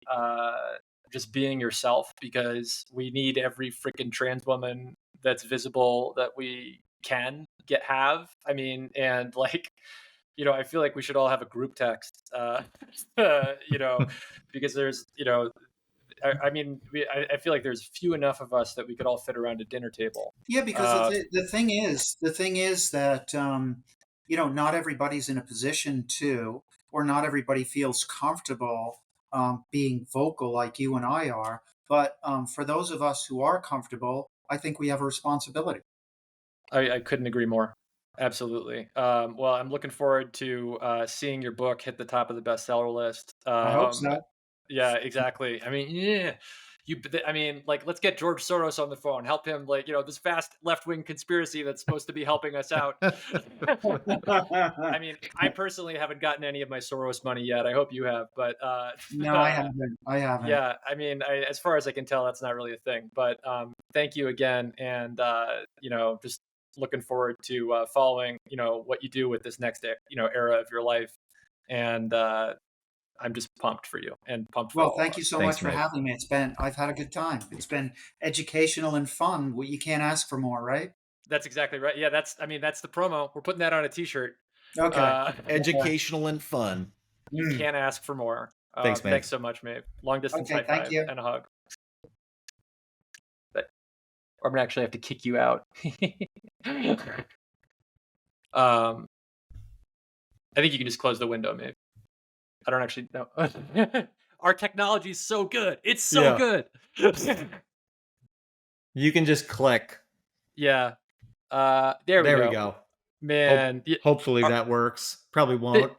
just being yourself, because we need every freaking trans woman that's visible that we can have. I mean, and like, I feel like we should all have a group text, because there's, I mean, I feel like there's few enough of us that we could all fit around a dinner table. Yeah, because the thing is that not everybody's in a position to, or not everybody feels comfortable being vocal like you and I are. But for those of us who are comfortable, I think we have a responsibility. I couldn't agree more. Absolutely. Well, I'm looking forward to seeing your book hit the top of the bestseller list. I hope so. Yeah, exactly. I mean, yeah. I mean, like, let's get George Soros on the phone. Help him, like, this vast left-wing conspiracy that's supposed to be helping us out. I mean, I personally haven't gotten any of my Soros money yet. I hope you have, but No, I haven't. I haven't. yeah, I mean, as far as I can tell, that's not really a thing. But thank you again, and just looking forward to following, what you do with this next, era of your life, and I'm just pumped for you and pumped for Well, all of thank you us. so Thanks, much for mate. having me. I've had a good time. It's been educational and fun. Well, you can't ask for more, right? That's exactly right. Yeah, that's the promo. We're putting that on a T-shirt. Okay. Educational and fun. You Mm. can't ask for more. Thanks, Maeve. Thanks so much, Maeve. Long distance Okay, high thank five you. and a hug. But I'm gonna actually have to kick you out. I think you can just close the window, Maeve. I don't actually know. Our technology is so good. It's so Yeah. good. You can just click. Yeah. There we go. Man. Hopefully that works. Probably won't.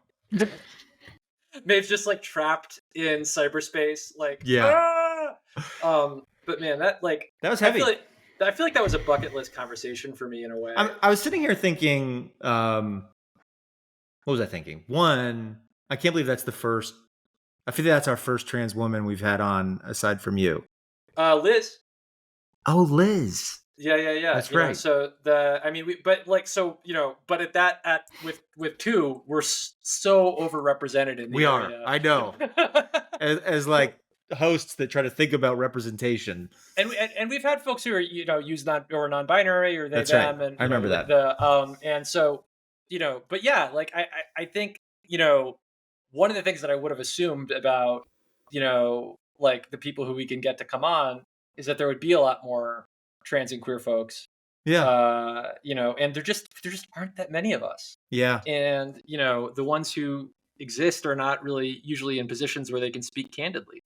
Maeve's just like trapped in cyberspace. Like, Yeah. but man, that was heavy. I feel like that was a bucket list conversation for me in a way. I was sitting here thinking, what was I thinking? One, I can't believe that's the first. I feel that's our first trans woman we've had on aside from you. Liz. Oh, Liz. Yeah. That's right. So but with two, we're so overrepresented in the We area. are. I know. as like hosts that try to think about representation, and we've had folks who are or non-binary or they That's them, right. and I remember that. And so but yeah, like I think one of the things that I would have assumed about like the people who we can get to come on is that there would be a lot more trans and queer folks. Yeah. And there just aren't that many of us. Yeah. And the ones who exist are not really usually in positions where they can speak candidly,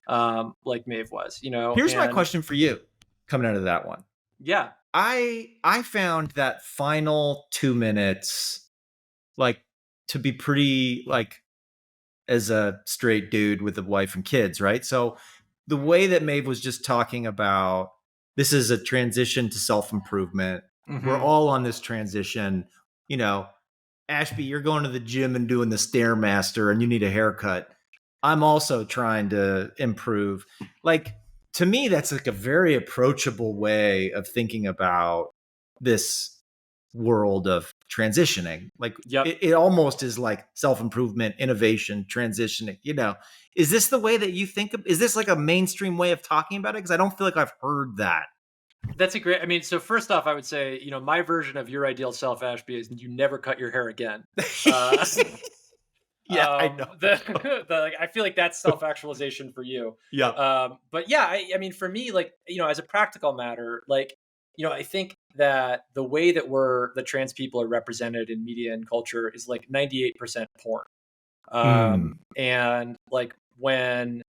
like Maeve was. Here's my question for you, coming out of that one. Yeah. I found that final 2 minutes like to be pretty like as a straight dude with a wife and kids, right? So the way that Maeve was just talking about this is a transition to self-improvement. Mhm. We're all on this transition. Ashby, you're going to the gym and doing the Stairmaster and you need a haircut. I'm also trying to improve. Like, to me, that's like a very approachable way of thinking about this world of transitioning. Like, Yep. it almost is like self-improvement, innovation, transitioning. Is this the way that you think of? Is this like a mainstream way of talking about it? Because I don't feel like I've heard that. That's a great. I mean, so first off, I would say, my version of your ideal self, Ashby, is you never cut your hair again. Yeah, I know. I feel like that's self-actualization for you. Yeah. But yeah, I mean, for me, like, as a practical matter, like, I think that the way that the trans people are represented in media and culture is like 98% porn. And like when,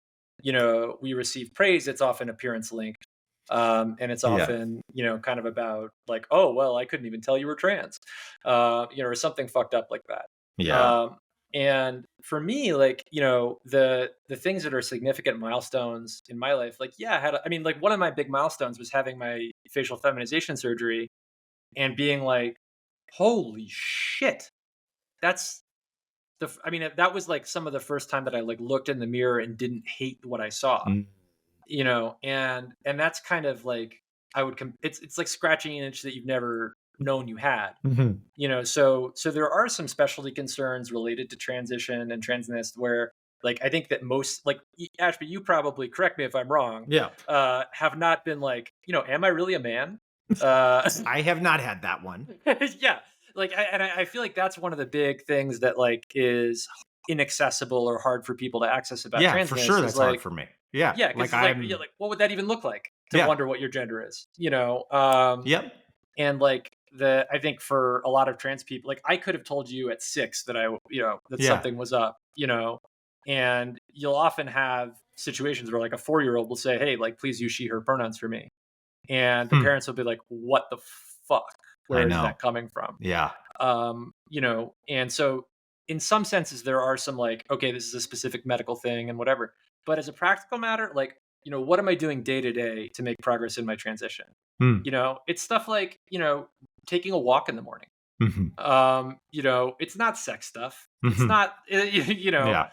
we receive praise, it's often appearance linked. And it's often, kind of about like, oh, well, I couldn't even tell you were trans, or something fucked up like that. Yeah. And for me, like, the things that are significant milestones in my life, like, yeah, I mean, like, one of my big milestones was having my facial feminization surgery and being like, holy shit, that's I mean, that was like some of the first time that I like looked in the mirror and didn't hate what I saw, Mm. and that's kind of like, it's like scratching an itch that you've never known you had. Mhm. So there are some specialty concerns related to transition and transness where, like, I think that most, like, Ashby, you probably correct me if I'm wrong, Yeah. have not been like, am I really a man? I have not had that one. Yeah, like, I feel like that's one of the big things that, like, is inaccessible or hard for people to access about Yeah, for sure transness, is that's hard like, for me. Yeah, yeah, because like it's like, I'm yeah, like, what would that even look like to yeah. wonder what your gender is, Yep. and like, I think for a lot of trans people, like, I could have told you at 6 that that Yeah. something was up, and you'll often have situations where, like, a 4-year-old will say, hey, like, please use she her pronouns for me, and the Hmm. parents will be like, what the fuck, I where is know. that coming from? Yeah. And so in some senses there are some, like, okay, this is a specific medical thing and whatever, but as a practical matter, like, what am I doing day to day to make progress in my transition? Hmm. It's stuff like, taking a walk in the morning. Mhm. It's not sex stuff, it's Mhm. not Yeah.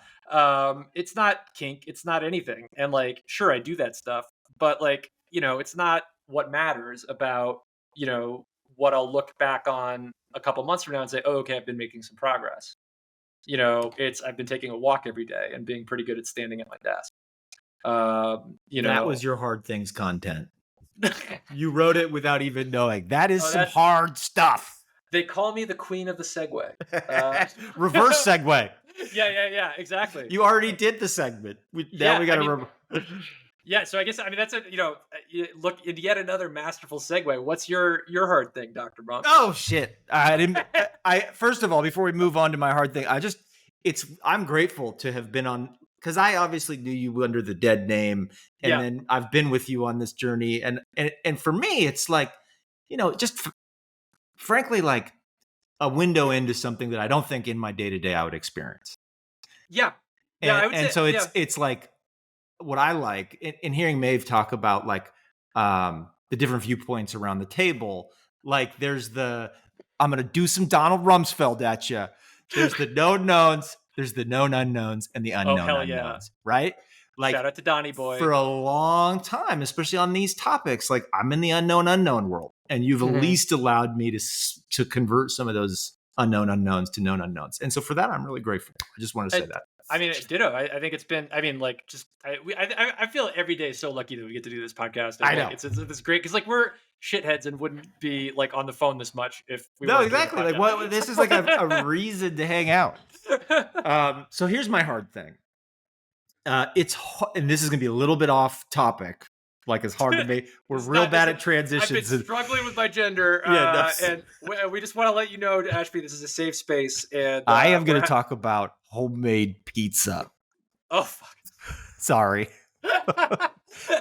it's not kink, it's not anything, and, like, sure, I do that stuff, but, like, it's not what matters about, you know what I'll look back on a couple months from now and say, oh, okay, I've been making some progress. It's I've been taking a walk every day and being pretty good at standing at my desk. You That know was your hard things content. You wrote it without even knowing. That is Oh, some that's hard stuff. they call me the queen of the segue. Uh, Reverse segue. yeah, exactly. You already did the segment. Now Yeah, we I got to mean, yeah. So I guess, I mean, that's look, yet another masterful segue. What's your hard thing, Doctor Bump? Oh shit! I didn't. I first of all, before we move on to my hard thing, I'm grateful to have been on, because I obviously knew you under the dead name, and Yeah. then I've been with you on this journey, and for me, it's like, just frankly, like a window into something that I don't think in my day to day I would experience, Yeah, yeah. I would and say, so yeah. it's like what I like in hearing Maeve talk about, like, the different viewpoints around the table. Like there's I'm going to do some Donald Rumsfeld at you. There's the known knowns, there's the known unknowns, and the Oh, unknown hell yeah! unknowns, right? Like Shout out to Donnie Boy. for a long time, especially on these topics, like I'm in the unknown world, and you've at least allowed me to convert some of those unknown unknowns to known unknowns. And so for that, I'm really grateful. I just want to say that. I mean, ditto. I think it's been. I mean, like, just I feel every day so lucky that we get to do this podcast. And, I know. like, it's great because, like, we're shitheads and wouldn't be, like, on the phone this much if we No, weren't doing the exactly. Like podcast. what? This is like a reason to hang out. So here's my hard thing. And this is gonna be a little bit off topic. Like, it's hard to make. We're real bad at transitions. I've been struggling with my gender, and we just want to let you know, Ashby, this is a safe space, and I am going to talk about homemade pizza. Oh fuck! Sorry.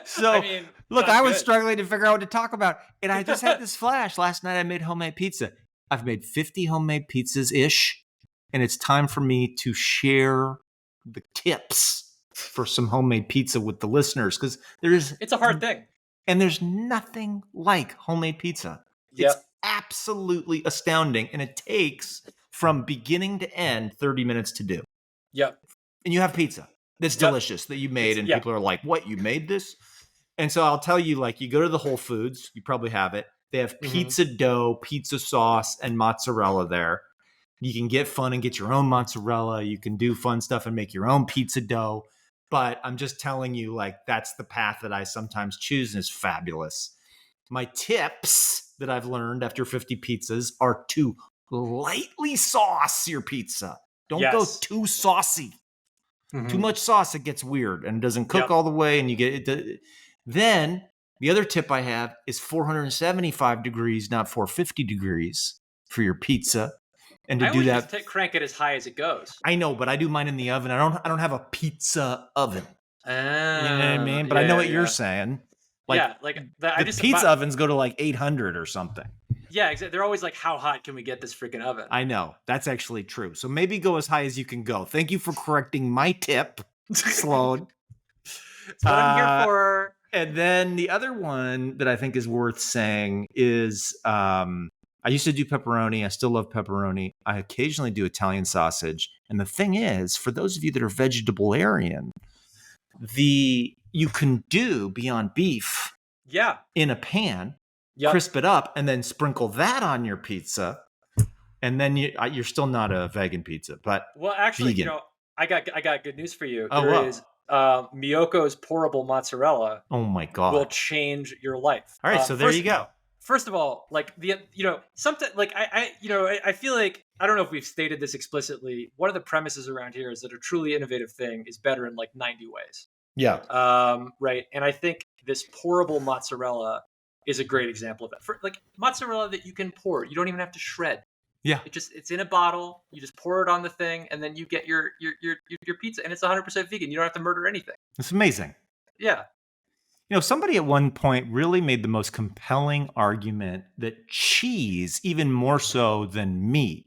So, I mean, look, I was good. struggling to figure out what to talk about, and I just had this flash. Last night I made homemade pizza. I've made 50 homemade pizzas ish, and it's time for me to share the tips for some homemade pizza with the listeners, because it's a hard thing, and there's nothing like homemade pizza. Yep. It's absolutely astounding, and it takes from beginning to end 30 minutes to do. Yep. And you have pizza that's delicious that you made, and people are like, what, you made this? And so I'll tell you, like, you go to the Whole Foods, you probably have it. They have pizza dough, pizza sauce, and mozzarella there. You can get fun and get your own mozzarella. You can do fun stuff and make your own pizza dough. But I'm just telling you, like, that's the path that I sometimes choose, and it's fabulous. My tips that I've learned after 50 pizzas are to lightly sauce your pizza. Don't go too saucy. Too much sauce, it gets weird and doesn't cook all the way, and you get it. Then the other tip I have is 475 degrees, not 450 degrees for your pizza. And to do that, just crank it as high as it goes. I know, but I do mine in the oven. I don't have a pizza oven. You know what I mean? But yeah, I know what you're saying. Like, the pizza ovens go to like 800 or something. Yeah, exactly. They're always like, how hot can we get this freaking oven? I know. That's actually true. So maybe go as high as you can go. Thank you for correcting my tip, Sloan. That's what I'm here for. And then the other one that I think is worth saying is I used to do pepperoni. I still love pepperoni. I occasionally do Italian sausage. And the thing is, for those of you that are vegetarian, you can do Beyond Beef in a pan, crisp it up, and then sprinkle that on your pizza. And then you're still not a vegan pizza, but well, actually, vegan. I got good news for you. Oh, There is Miyoko's pourable mozzarella. Oh my God. Will change your life. All right, so there you go. First of all, like something like I feel like, I don't know if we've stated this explicitly. One of the premises around here is that a truly innovative thing is better in like 90 ways. Yeah. Right. And I think this pourable mozzarella is a great example of that. For like mozzarella that you can pour, you don't even have to shred. Yeah. It's in a bottle. You just pour it on the thing, and then you get your pizza, and it's 100% vegan. You don't have to murder anything. It's amazing. Yeah. Somebody at one point really made the most compelling argument that cheese, even more so than meat,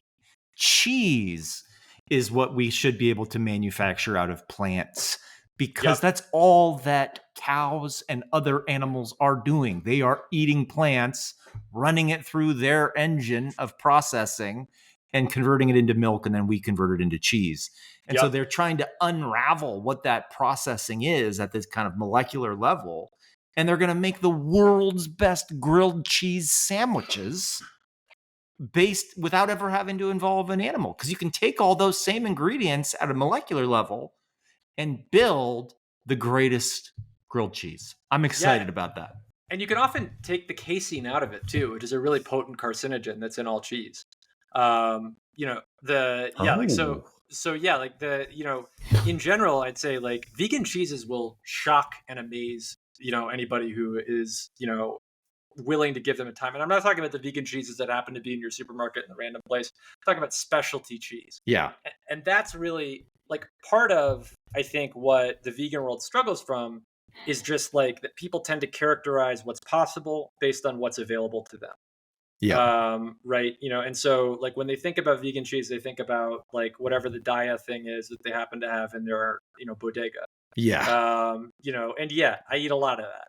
cheese is what we should be able to manufacture out of plants, because that's all that cows and other animals are doing. They are eating plants, running it through their engine of processing and converting it into milk, and then we convert it into cheese. And so they're trying to unravel what that processing is at this kind of molecular level. And they're going to make the world's best grilled cheese sandwiches without ever having to involve an animal. Because you can take all those same ingredients at a molecular level and build the greatest grilled cheese. I'm excited about that. And you can often take the casein out of it too, which is a really potent carcinogen that's in all cheese. In general, I'd say like vegan cheeses will shock and amaze, anybody who is, willing to give them a time. And I'm not talking about the vegan cheeses that happen to be in your supermarket in a random place. I'm talking about specialty cheese. Yeah. And that's really like part of, I think, what the vegan world struggles from is just like that people tend to characterize what's possible based on what's available to them. Yeah. Right. And so like when they think about vegan cheese, they think about like whatever the Daya thing is that they happen to have in their, bodega. Yeah. And I eat a lot of that.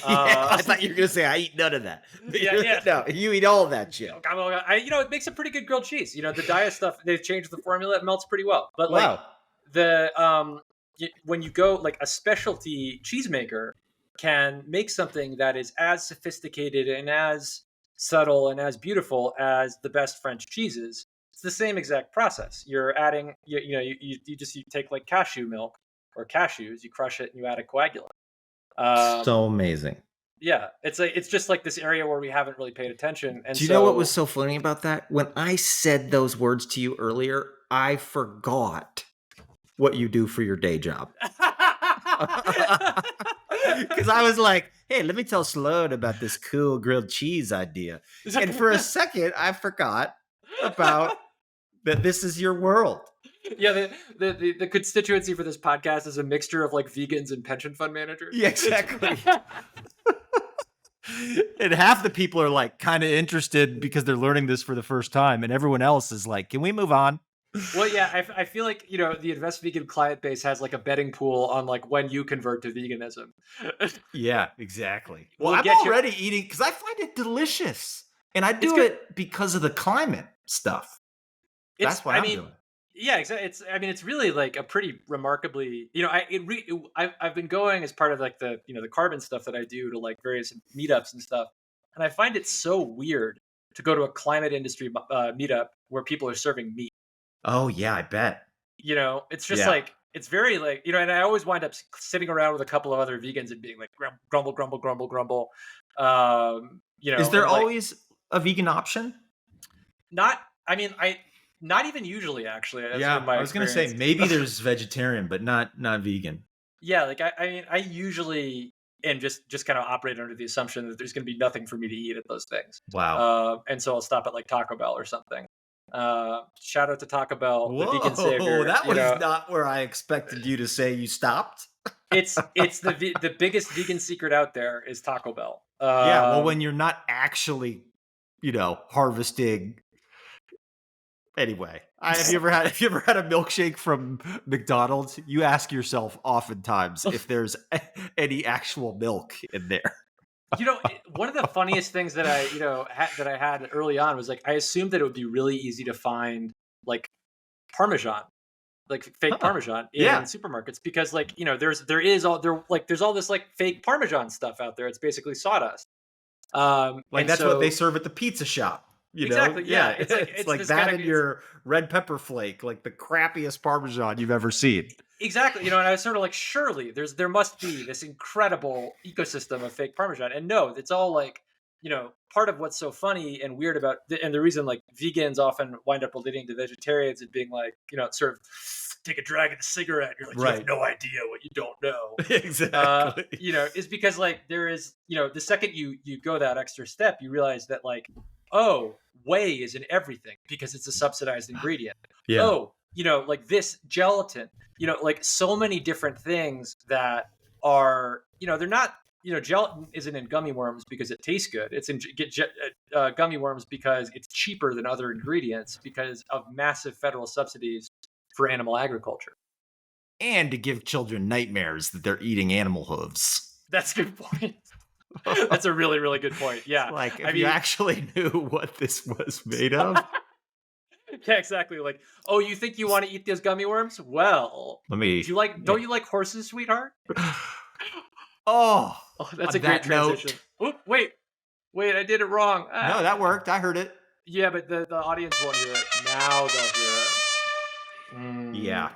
I thought you were going to say I eat none of that. Yeah. No, you eat all of that shit. It makes a pretty good grilled cheese. The Daya stuff, they've changed the formula. It melts pretty well. But like when you go like a specialty cheesemaker can make something that is as sophisticated and as subtle and as beautiful as the best French cheeses. It's the same exact process. You're adding, you take like cashew milk or cashews, you crush it and you add a coagulant. So amazing. Yeah, it's just like this area where we haven't really paid attention. And do you know what was so funny about that? When I said those words to you earlier, I forgot what you do for your day job. Because I was like, hey, let me tell Sloan about this cool grilled cheese idea. And for a second, I forgot about that this is your world. Yeah, the constituency for this podcast is a mixture of like vegans and pension fund managers. Yeah, exactly. And half the people are like kind of interested because they're learning this for the first time. And everyone else is like, can we move on? Well, yeah, I feel like, the Invest Vegan client base has like a betting pool on like when you convert to veganism. Yeah, exactly. Well, I'm already eating because I find it delicious. And I do it because of the climate stuff. That's what I'm doing. Yeah, exactly. It's really like a pretty remarkably, I've been going as part of like the, the carbon stuff that I do to like various meetups and stuff. And I find it so weird to go to a climate industry meetup where people are serving meat. Oh, yeah, I bet. It's just like, it's very like, and I always wind up sitting around with a couple of other vegans and being like, grumble, grumble, grumble, grumble. Is there always a vegan option? Not even usually, actually. That's I was going to say, maybe there's vegetarian, but not vegan. Yeah, like, I usually am just kind of operate under the assumption that there's going to be nothing for me to eat at those things. Wow. And so I'll stop at like Taco Bell or something. Shout out to Taco Bell, Whoa, the vegan savior. That was not where I expected you to say you stopped. It's the biggest vegan secret out there is Taco Bell. Well, when you're not actually, harvesting. Anyway, have you ever had a milkshake from McDonald's? You ask yourself oftentimes if there's any actual milk in there. One of the funniest things that I, that I had early on was like, I assumed that it would be really easy to find like Parmesan, like fake Parmesan in supermarkets, because like, there's all this like fake Parmesan stuff out there. It's basically sawdust. Like that's what they serve at the pizza shop. Exactly. Yeah. It's like that in your red pepper flake, like the crappiest Parmesan you've ever seen. Exactly. And I was sort of like, surely there must be this incredible ecosystem of fake Parmesan. And no, it's all like, part of what's so funny and weird about, and the reason like vegans often wind up relating to vegetarians and being like, sort of take a drag of the cigarette. You're like, you have no idea what you don't know. Exactly. Is because like there is, the second you go that extra step, you realize that like, oh, whey is in everything because it's a subsidized ingredient. Yeah. Oh, like this gelatin, like so many different things that are, they're not, gelatin isn't in gummy worms because it tastes good. It's in gummy worms because it's cheaper than other ingredients because of massive federal subsidies for animal agriculture. And to give children nightmares that they're eating animal hooves. That's a good point. That's a really, really good point. Yeah. Like if you actually knew what this was made of. Yeah, exactly. Like, oh, you think you want to eat those gummy worms? Well, don't you like horses, sweetheart? Oh, that's a great transition. Oop, wait, I did it wrong. No, that worked. I heard it. Yeah, but the audience won't hear it. Now they'll hear it. Yeah.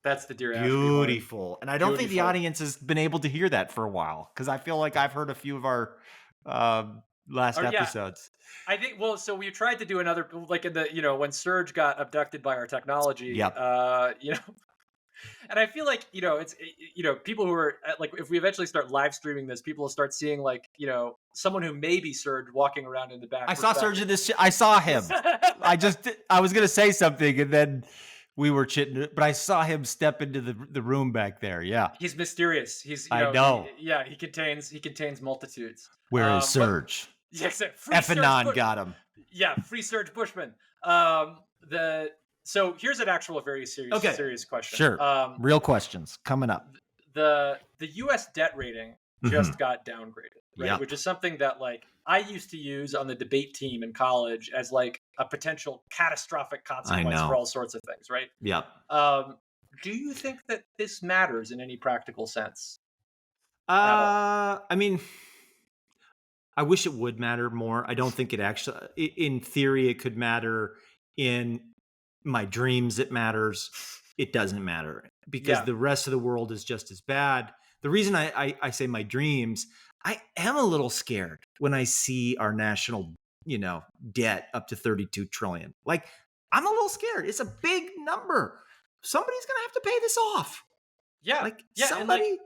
That's the Dear Ashby Beautiful. one. And I don't think the audience has been able to hear that for a while because I feel like I've heard a few of our last episodes. I think, so we tried to do another, like in the, when Serge got abducted by our technology, Yep. And I feel like, it's, people who are like, if we eventually start live streaming this, people will start seeing like, someone who may be Serge walking around in the back. I saw Serge in this. I saw him. I was going to say something and then we were chitting, but I saw him step into the room back there. Yeah. He's mysterious. I know. He contains multitudes. Where is Serge? Effanon got him. Yeah. Free Serge Bushman. So here's an actual very serious question. Sure. Real questions coming up. The U.S. debt rating just got downgraded, right? Yep. Which is something that like I used to use on the debate team in college as like a potential catastrophic consequence for all sorts of things, right? Yep. Do you think that this matters in any practical sense? I mean, I wish it would matter more. I don't think it actually, in theory, it could matter. In my dreams, it matters. It doesn't matter because the rest of the world is just as bad. The reason I say my dreams, I am a little scared when I see our national, debt up to 32 trillion. Like, I'm a little scared. It's a big number. Somebody's going to have to pay this off. Yeah. Like, yeah. somebody.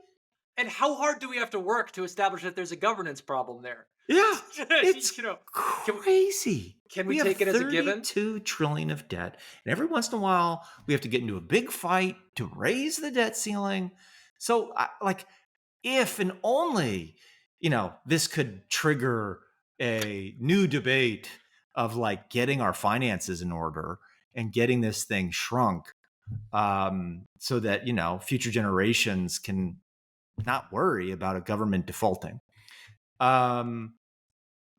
And how hard do we have to work to establish that there's a governance problem there? Yeah. It's crazy. Can we take it as a given? 32 trillion of debt. And every once in a while, we have to get into a big fight to raise the debt ceiling. So, if and only, this could trigger a new debate of like getting our finances in order and getting this thing shrunk so that, future generations can not worry about a government defaulting.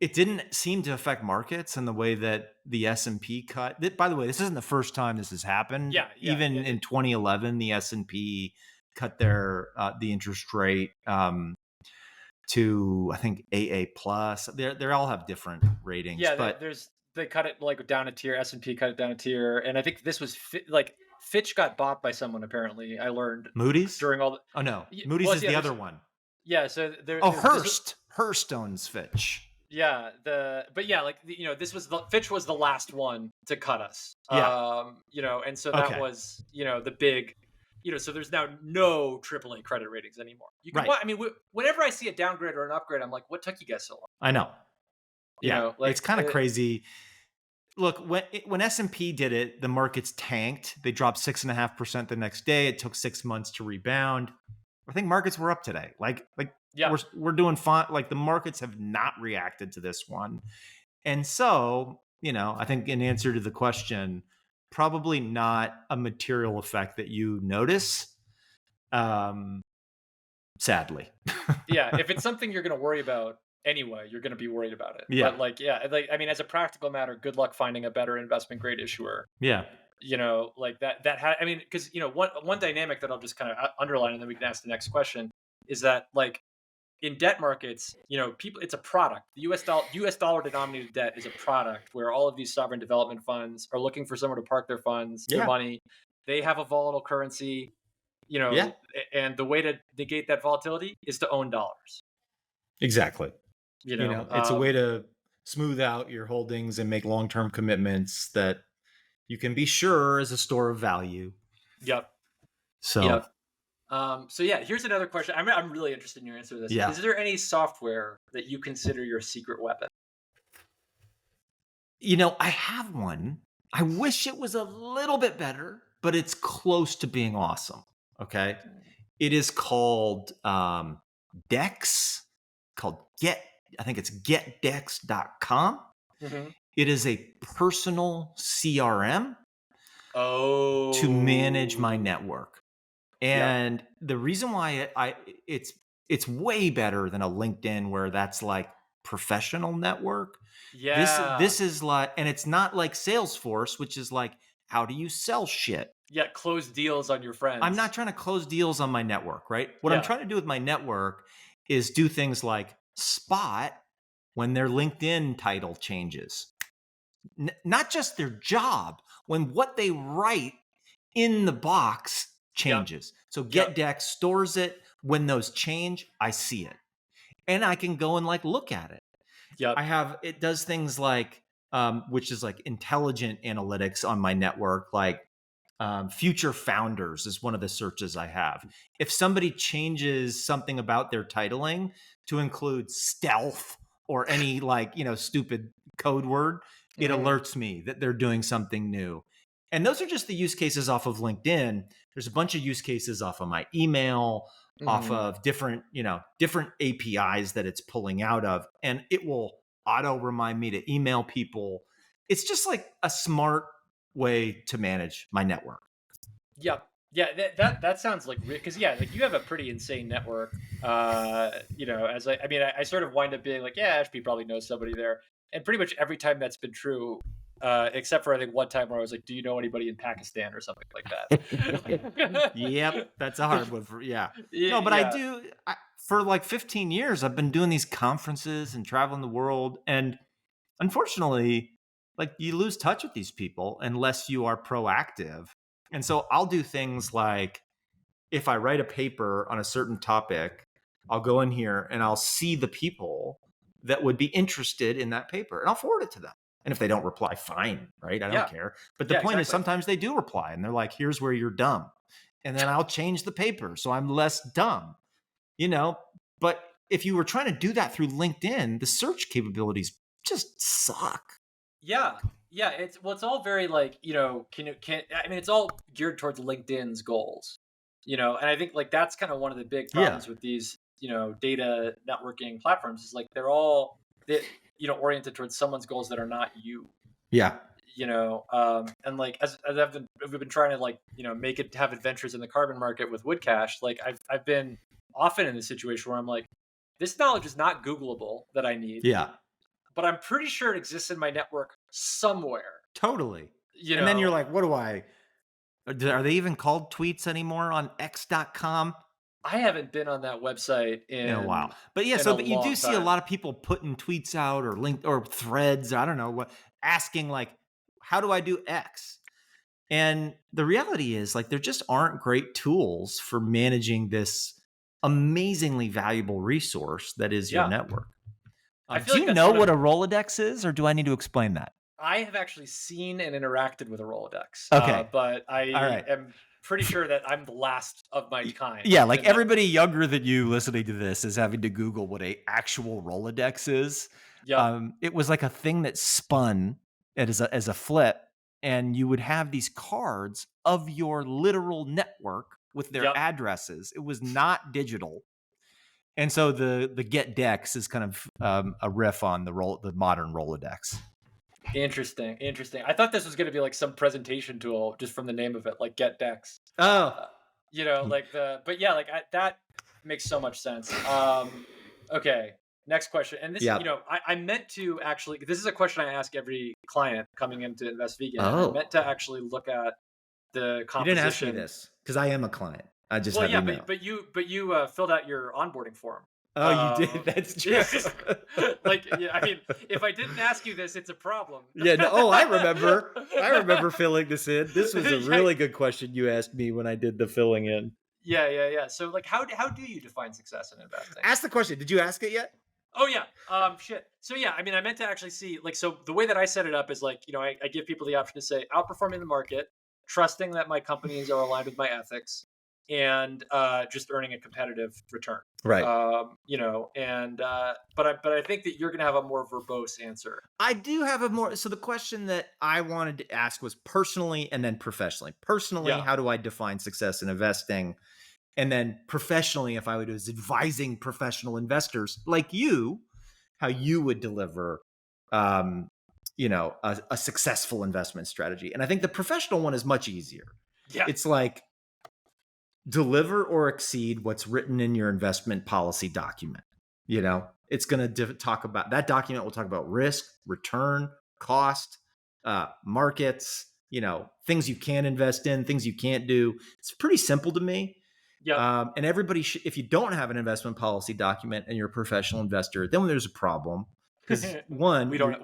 It didn't seem to affect markets in the way that the S&P cut. By the way, this isn't the first time this has happened. Even in 2011, the S&P cut their the interest rate to I think AA plus. They all have different ratings. Yeah, but they cut it like down a tier. S&P cut it down a tier, and I think this was Fitch got bought by someone apparently. I learned Moody's during all the. Oh no, Moody's is the other one. Yeah, so Hearst owns Fitch. Yeah, this was Fitch was the last one to cut us. Yeah. And so that was, the big, so there's now no AAA credit ratings anymore. You can, I mean, whenever I see a downgrade or an upgrade, I'm like, what took you guys so long? I know. Yeah, it's kind of crazy. Look, when S&P did it, the markets tanked. They dropped 6.5% the next day. It took 6 months to rebound. I think markets were up today. We're doing fine. Like the markets have not reacted to this one. And so, I think in answer to the question, probably not a material effect that you notice. Sadly. Yeah, if it's something you're going to worry about anyway, you're going to be worried about it. Yeah. But like, yeah, like I mean, as a practical matter, good luck finding a better investment grade issuer. Yeah. Like I mean, because one dynamic that I'll just kind of underline, and then we can ask the next question, is that like in debt markets, people, it's a product. The US dollar denominated debt is a product where all of these sovereign development funds are looking for somewhere to park their funds, their Yeah. money. They have a volatile currency, Yeah. and the way to negate that volatility is to own dollars. Exactly. You know, it's a way to smooth out your holdings and make long-term commitments that you can be sure is a store of value. Yep. So, Yep. So yeah, here's another question. I'm really interested in your answer to this. Yeah. Is there any software that you consider your secret weapon? I have one. I wish it was a little bit better, but it's close to being awesome. Okay. It is called Dex, called I think it's getdex.com. Mm-hmm. It is a personal CRM Oh, to manage my network. And the reason why it's way better than a LinkedIn where that's like professional network. Yeah. This is like, and it's not like Salesforce, which is like, how do you sell shit? Yeah, close deals on your friends. I'm not trying to close deals on my network, right? What I'm trying to do with my network is do things like spot when their LinkedIn title changes. Not just their job, when what they write in the box changes. So GetDex stores it. When those change, I see it. And I can go and like look at it. It does things like, which is like intelligent analytics on my network, like future founders is one of the searches I have. If somebody changes something about their titling to include stealth or any like, stupid code word, it alerts me that they're doing something new. And those are just the use cases off of LinkedIn. There's a bunch of use cases off of my email, off of different APIs that it's pulling out of, and it will auto remind me to email people. It's just like a smart way to manage my network. Yep. Yeah, that sounds like, because like you have a pretty insane network. As I sort of wind up being like, yeah, HP probably knows somebody there, and pretty much every time that's been true, except for I think one time where I was like, do you know anybody in Pakistan or something like that? Yep, that's a hard one No, but I do. For like 15 years, I've been doing these conferences and traveling the world, and unfortunately, like you lose touch with these people unless you are proactive. And so I'll do things like, if I write a paper on a certain topic, I'll go in here and I'll see the people that would be interested in that paper, and I'll forward it to them. And if they don't reply, fine, right? I don't care. But the point is, sometimes they do reply and they're like, here's where you're dumb. And then I'll change the paper so I'm less dumb, But if you were trying to do that through LinkedIn, the search capabilities just suck. Yeah. It's all very like, it's all geared towards LinkedIn's goals, and I think like that's kind of one of the big problems with these, data networking platforms is like they're all, oriented towards someone's goals that are not you. Yeah. And like as we've been trying to like, make it have adventures in the carbon market with Woodcash, like I've been often in the situation where I'm like, this knowledge is not Googleable that I need. Yeah. But I'm pretty sure it exists in my network somewhere. Totally. And then you're like, are they even called tweets anymore on x.com? I haven't been on that website in a while. But yeah, but you do see a lot of people putting tweets out or or threads, I don't know what, asking like, how do I do X? And the reality is like, there just aren't great tools for managing this amazingly valuable resource that is your network. Do you know what a Rolodex is, or do I need to explain that? I have actually seen and interacted with a Rolodex. Okay. But I am pretty sure that I'm the last of my kind. Yeah, like everybody younger than you listening to this is having to Google what a actual Rolodex is. Yeah. It was like a thing that spun as a flip, and you would have these cards of your literal network with their addresses. It was not digital. And so the Get Dex is kind of a riff on the modern Rolodex. Interesting. I thought this was going to be like some presentation tool just from the name of it, like Get Dex. Oh, But yeah, that makes so much sense. Okay, next question. And this, yeah. I meant to actually, this is a question I ask every client coming in to invest vegan. And I Oh. meant to actually look at the composition. You didn't ask me this because I am a client. I just have you know. But you filled out your onboarding form. Oh, you did? That's true. I mean, if I didn't ask you this, it's a problem. Yeah. No, oh, I remember. I remember filling this in. This was a really good question you asked me when I did the filling in. Yeah. So, like, how do you define success in investing? Ask the question. Did you ask it yet? Oh yeah. Shit. So yeah, I mean, I meant to actually see, like, so the way that I set it up is like, I give people the option to say outperforming the market, trusting that my companies are aligned with my ethics, and just earning a competitive return. Right. But I think that you're going to have a more verbose answer. I do have a more. So the question that I wanted to ask was personally and then professionally. Personally, how do I define success in investing? And then professionally, if I was advising professional investors like you, how you would deliver, a successful investment strategy. And I think the professional one is much easier. Yeah. It's like deliver or exceed what's written in your investment policy document. It's going to talk about, that document will talk about risk, return, cost, markets, things you can invest in, things you can't do. It's pretty simple to me. Yeah. And everybody should, if you don't have an investment policy document and you're a professional investor, then there's a problem. Because one, we don't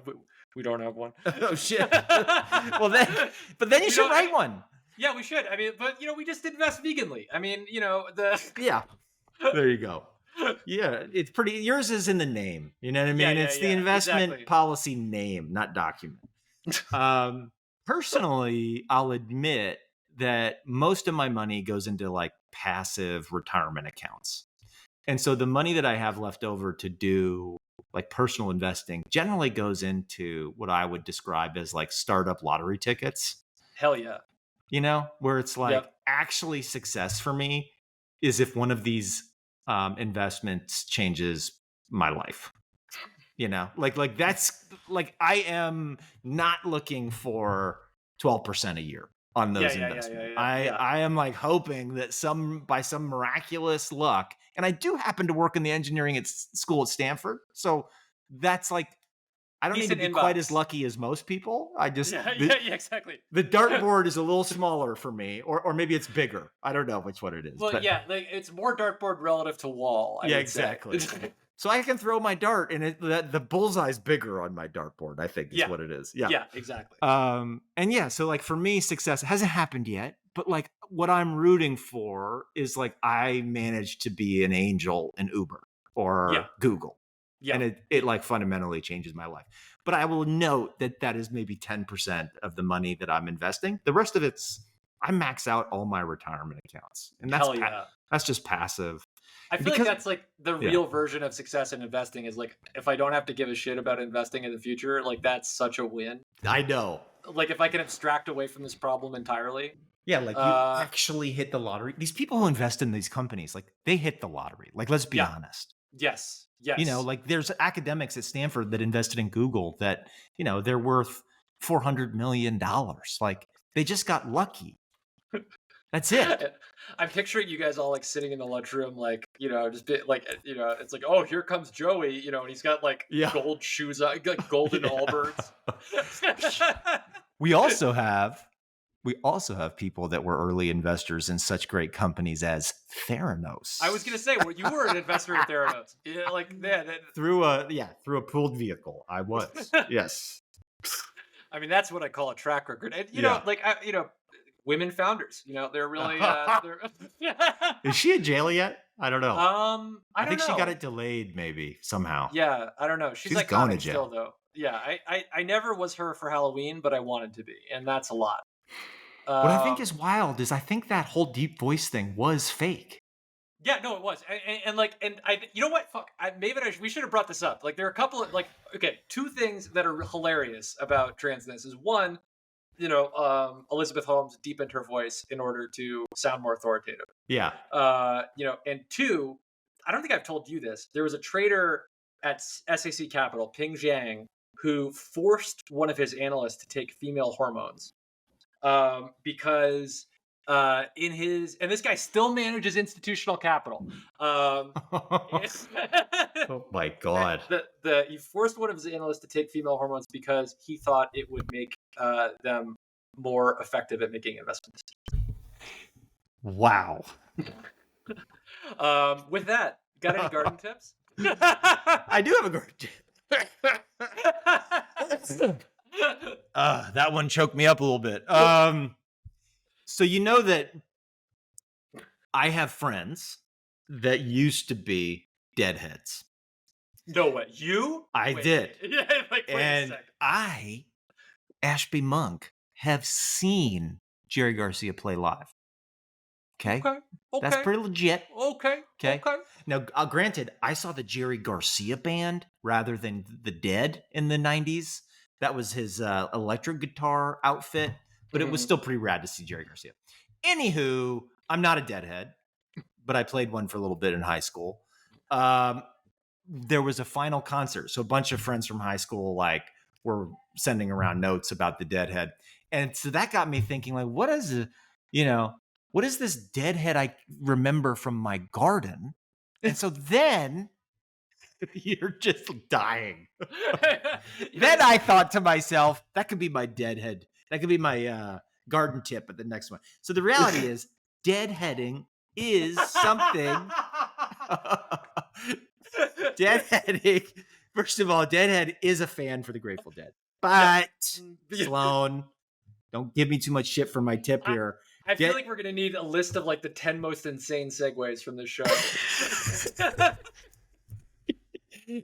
have one. Oh shit. But then you should write one. Yeah, we should. I mean, but we just invest veganly. I mean, Yeah. There you go. Yeah, it's pretty. Yours is in the name. You know what I mean? It's the investment policy name, not document. Personally, I'll admit that most of my money goes into like passive retirement accounts. And so the money that I have left over to do like personal investing generally goes into what I would describe as like startup lottery tickets. Hell yeah. Where it's like actually success for me is if one of these investments changes my life. Like that's like, I am not looking for 12% a year on those investments. I am like hoping that by some miraculous luck, and I do happen to work in the engineering school at Stanford. So that's like, I don't need to be quite as lucky as most people. I just, exactly. The dartboard is a little smaller for me, or maybe it's bigger. I don't know which one it is. Well, but, like it's more dartboard relative to wall. I would exactly. say. So I can throw my dart, and the bullseye's bigger on my dartboard, I think is what it is. Yeah, exactly. So like for me, success hasn't happened yet, but like what I'm rooting for is like I managed to be an angel in Uber or Google. Yeah. And it like fundamentally changes my life. But I will note that is maybe 10% of the money that I'm investing. The rest of I max out all my retirement accounts. And that's just passive. I feel like that's like the real version of success in investing is like, if I don't have to give a shit about investing in the future, like that's such a win. I know. Like if I can abstract away from this problem entirely. Yeah, like you actually hit the lottery. These people who invest in these companies, like they hit the lottery. Like, let's be honest. Yes. Like there's academics at Stanford that invested in Google that, they're worth $400 million. Like they just got lucky. That's it. I'm picturing you guys all like sitting in the lunchroom, like, just it's like, oh, here comes Joey, and he's got like gold shoes on, like golden Allbirds. We also have people that were early investors in such great companies as Theranos. I was going to say, well, you were an investor in Theranos. Through a pooled vehicle. I was. Yes. I mean, that's what I call a track record. And, women founders, they're really, Is she in jail yet? I don't know. I think she got it delayed maybe somehow. Yeah. I don't know. She's like going to jail still though. Yeah. I never was her for Halloween, but I wanted to be. And that's a lot. What I think is wild is I think that whole deep voice thing was fake. Yeah, no, it was. And you know what? Fuck. Maybe we should have brought this up. Like there are a couple of two things that are hilarious about transness is one, Elizabeth Holmes deepened her voice in order to sound more authoritative. Yeah. And two, I don't think I've told you this. There was a trader at SAC Capital, Ping Zhang, who forced one of his analysts to take female hormones because in his, and this guy still manages institutional capital. Oh my God. He forced one of his analysts to take female hormones because he thought it would make them more effective at making investment decisions. Wow. With that, got any garden tips? I do have a garden tip. That one choked me up a little bit. So you know that I have friends that used to be deadheads. No way. You? I did. Yeah, like, wait a And second. I, Ashby Monk, have seen Jerry Garcia play live. Okay? Okay. That's pretty legit. Okay. Okay. Now, granted, I saw the Jerry Garcia band rather than the Dead in the 90s. That was his electric guitar outfit, but it was still pretty rad to see Jerry Garcia. Anywho, I'm not a Deadhead, but I played one for a little bit in high school. There was a final concert. So a bunch of friends from high school were sending around notes about the Deadhead. And so that got me thinking, what is this Deadhead I remember from my garden? And so then you're just dying. Then I thought to myself, that could be my Deadhead. That could be my garden tip at the next one. So the reality is deadheading is something. Deadheading. First of all, Deadhead is a fan for the Grateful Dead. But Sloan, don't give me too much shit for my tip here. I feel like we're going to need a list of the 10 most insane segues from this show.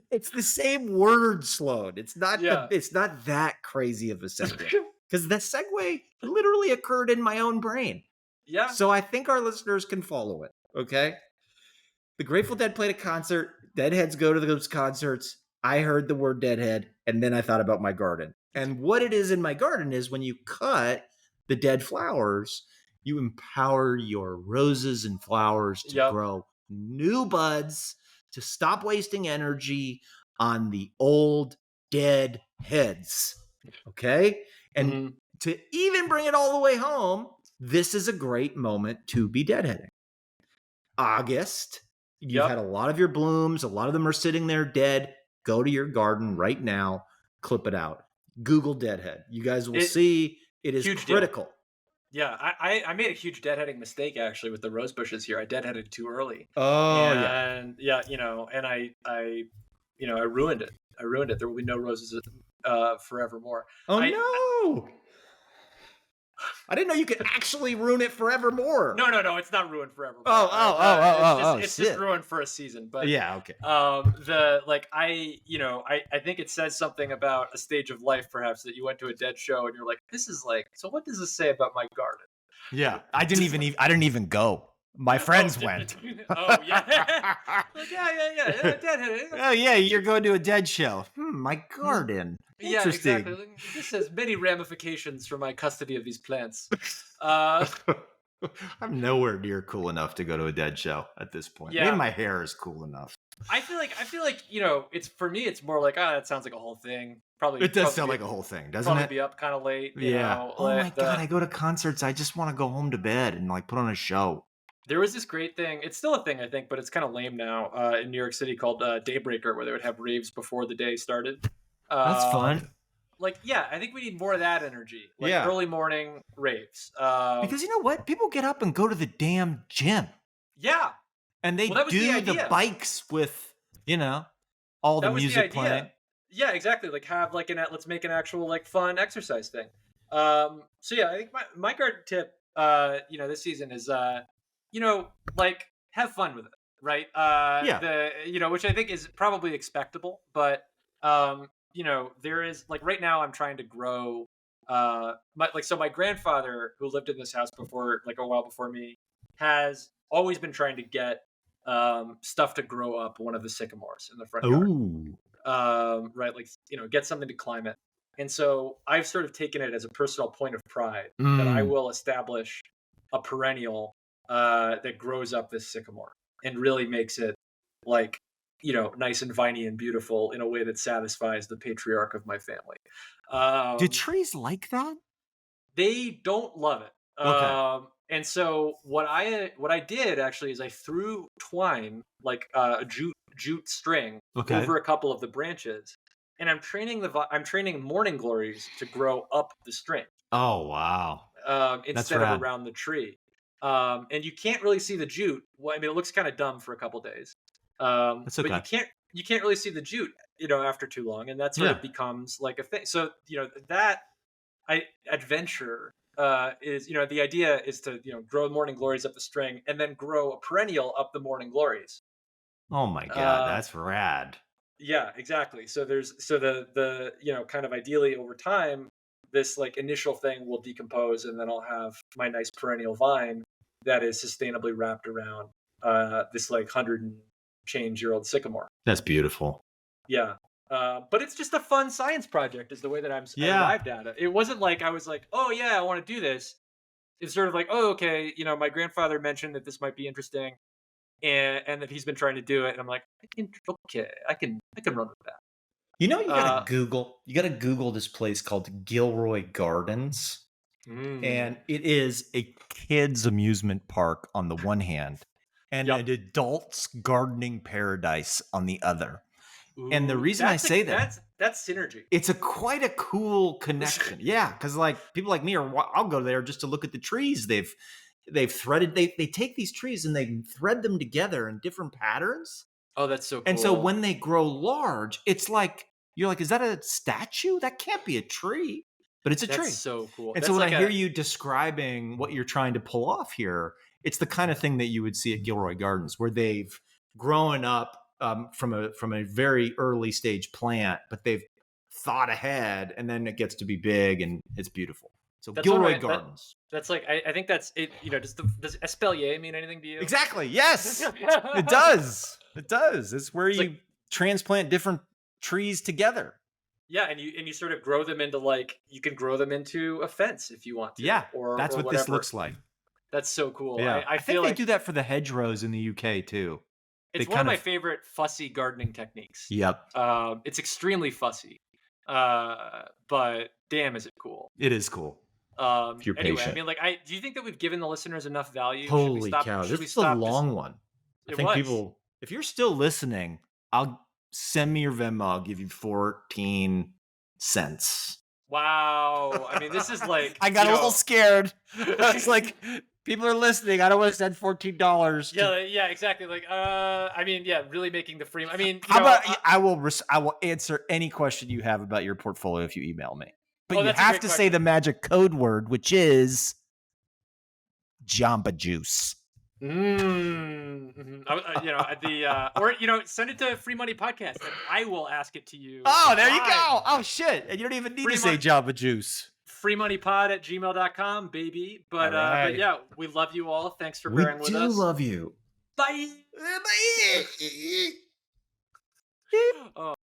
It's the same word, Sloan. It's not it's not that crazy of a segue. Because the segue literally occurred in my own brain. Yeah. So I think our listeners can follow it. Okay. The Grateful Dead played a concert. Deadheads go to those concerts. I heard the word Deadhead, and then I thought about my garden. And what it is in my garden is when you cut the dead flowers, you empower your roses and flowers to grow new buds, to stop wasting energy on the old dead heads. Okay? And to even bring it all the way home, this is a great moment to be deadheading. August, you've had a lot of your blooms. A lot of them are sitting there dead. Go to your garden right now. Clip it out. Google deadhead. You guys will see it is critical. Yeah, I made a huge deadheading mistake actually with the rose bushes here. I deadheaded too early. Oh, and and I ruined it. I ruined it. There will be no roses forevermore. Oh no! I didn't know you could actually ruin it forevermore. No, it's not ruined forevermore. It's just ruined for a season. But yeah, okay. I think it says something about a stage of life, perhaps, that you went to a Dead show and you're like, this is so what does this say about my garden? Yeah, I didn't even go. My friends went. Oh yeah, Deadhead. Oh yeah, you're going to a Dead show. My garden. Interesting. Yeah, exactly. This has many ramifications for my custody of these plants. I'm nowhere near cool enough to go to a Dead show at this point. Yeah. Maybe my hair is cool enough. I feel like it's for me. It's more like that sounds like a whole thing. Probably it does sound like a whole thing, doesn't it? Probably be up kind of late. Yeah. Oh my god, I go to concerts. I just want to go home to bed and put on a show. There was this great thing. It's still a thing, I think, but it's kind of lame now. In New York City, called Daybreaker, where they would have raves before the day started. That's fun. I think we need more of that energy. Early morning raves. Because you know what? People get up and go to the damn gym. Yeah. And they do the bikes with, all the music playing. Yeah, exactly. Have let's make an actual fun exercise thing. I think my garden tip, this season is, have fun with it, right? Which I think is probably expectable, but there is right now I'm trying to grow my grandfather, who lived in this house before a while before me, has always been trying to get stuff to grow up one of the sycamores in the front yard. Get something to climb it. And so I've sort of taken it as a personal point of pride that I will establish a perennial that grows up this sycamore and really makes it like, nice and viney and beautiful in a way that satisfies the patriarch of my family. Do Um, trees like that? they don't love it. Okay. And so what I did actually is I threw twine, like a jute string, Okay. over a couple of the branches, and I'm training morning glories to grow up the string, Oh, wow. That's instead of rad. around the tree. And you can't really see the jute. Well, I mean, it looks kind of dumb for a couple days, That's but okay. you can't really see the jute, after too long, and that sort Yeah. of becomes like a thing. So that I adventure is, the idea is to grow morning glories up the string and then grow a perennial up the morning glories. Oh my God, Uh, that's rad. yeah, exactly. So the kind of ideally over time, this like initial thing will decompose, and then I'll have my nice perennial vine that is sustainably wrapped around this like 100 and change-year-old sycamore. That's beautiful. Yeah. But it's just a fun science project is the way that I Yeah. arrived at it. It wasn't like I was like, oh yeah, I want to do this. It's sort of like, oh, okay, my grandfather mentioned that this might be interesting, and that he's been trying to do it, and I'm like, okay, I can run with that. You know, Uh, You gotta Google this place called Gilroy Gardens. mm, And it is a kids' amusement park on the one hand, and yep. an adults' gardening paradise on the other. And the Ooh, reason I say that, that's synergy. it's quite a cool connection. Yeah, because like people like me, I'll go there just to look at the trees they've threaded. They take these trees and they thread them together in different patterns. Oh, that's so And so cool. when they grow large, it's like you're like, is that a statue? That can't be a tree, but it's a That's tree. so cool. And so That's when I like hear a you describing what you're trying to pull off here, it's the kind of thing that you would see at Gilroy Gardens, where they've grown up from a very early stage plant, but they've thought ahead, and then it gets to be big and it's beautiful. So that's one of Gilroy my Gardens, that's like I think that's it. Does espalier mean anything to you? exactly. Yes, it does. It does. It's where It's you like, transplant different trees together. yeah, and you sort of grow them into like you can grow them into a fence if you want to, Yeah, that's or what this whatever. looks like. That's so cool. Yeah, I I think feel they like do that for the hedgerows in the UK too. They it's one of kind my of. favorite fussy gardening techniques. Yep, It's extremely fussy, but damn, is it cool. it is cool if you're Anyway, I patient. mean, like, do you think that we've given the listeners enough value? Should we Holy stop? cow, Should this we is a stop? Just long one. I it think was. people, if you're still listening, I'll send me your Venmo. I'll give you 14 cents. Wow. I mean, this is like I got a little scared. I was like, people are listening. I don't want to send $14. Yeah, yeah, exactly. Like, I mean, yeah, really making the free. I mean, How about I will answer any question you have about your portfolio if you email me. But you that's a have great to say question. the magic code word, which is Jamba Juice. Or send it to Free Money Podcast, and I will ask it to you. Oh, there you live. go. Oh shit. And you don't even need Free to say mon- Jamba Juice. freemoneypod@gmail.com, baby. But All right. but yeah, we love you all. Thanks for We bearing with do us. love you. Bye. Bye. Oh.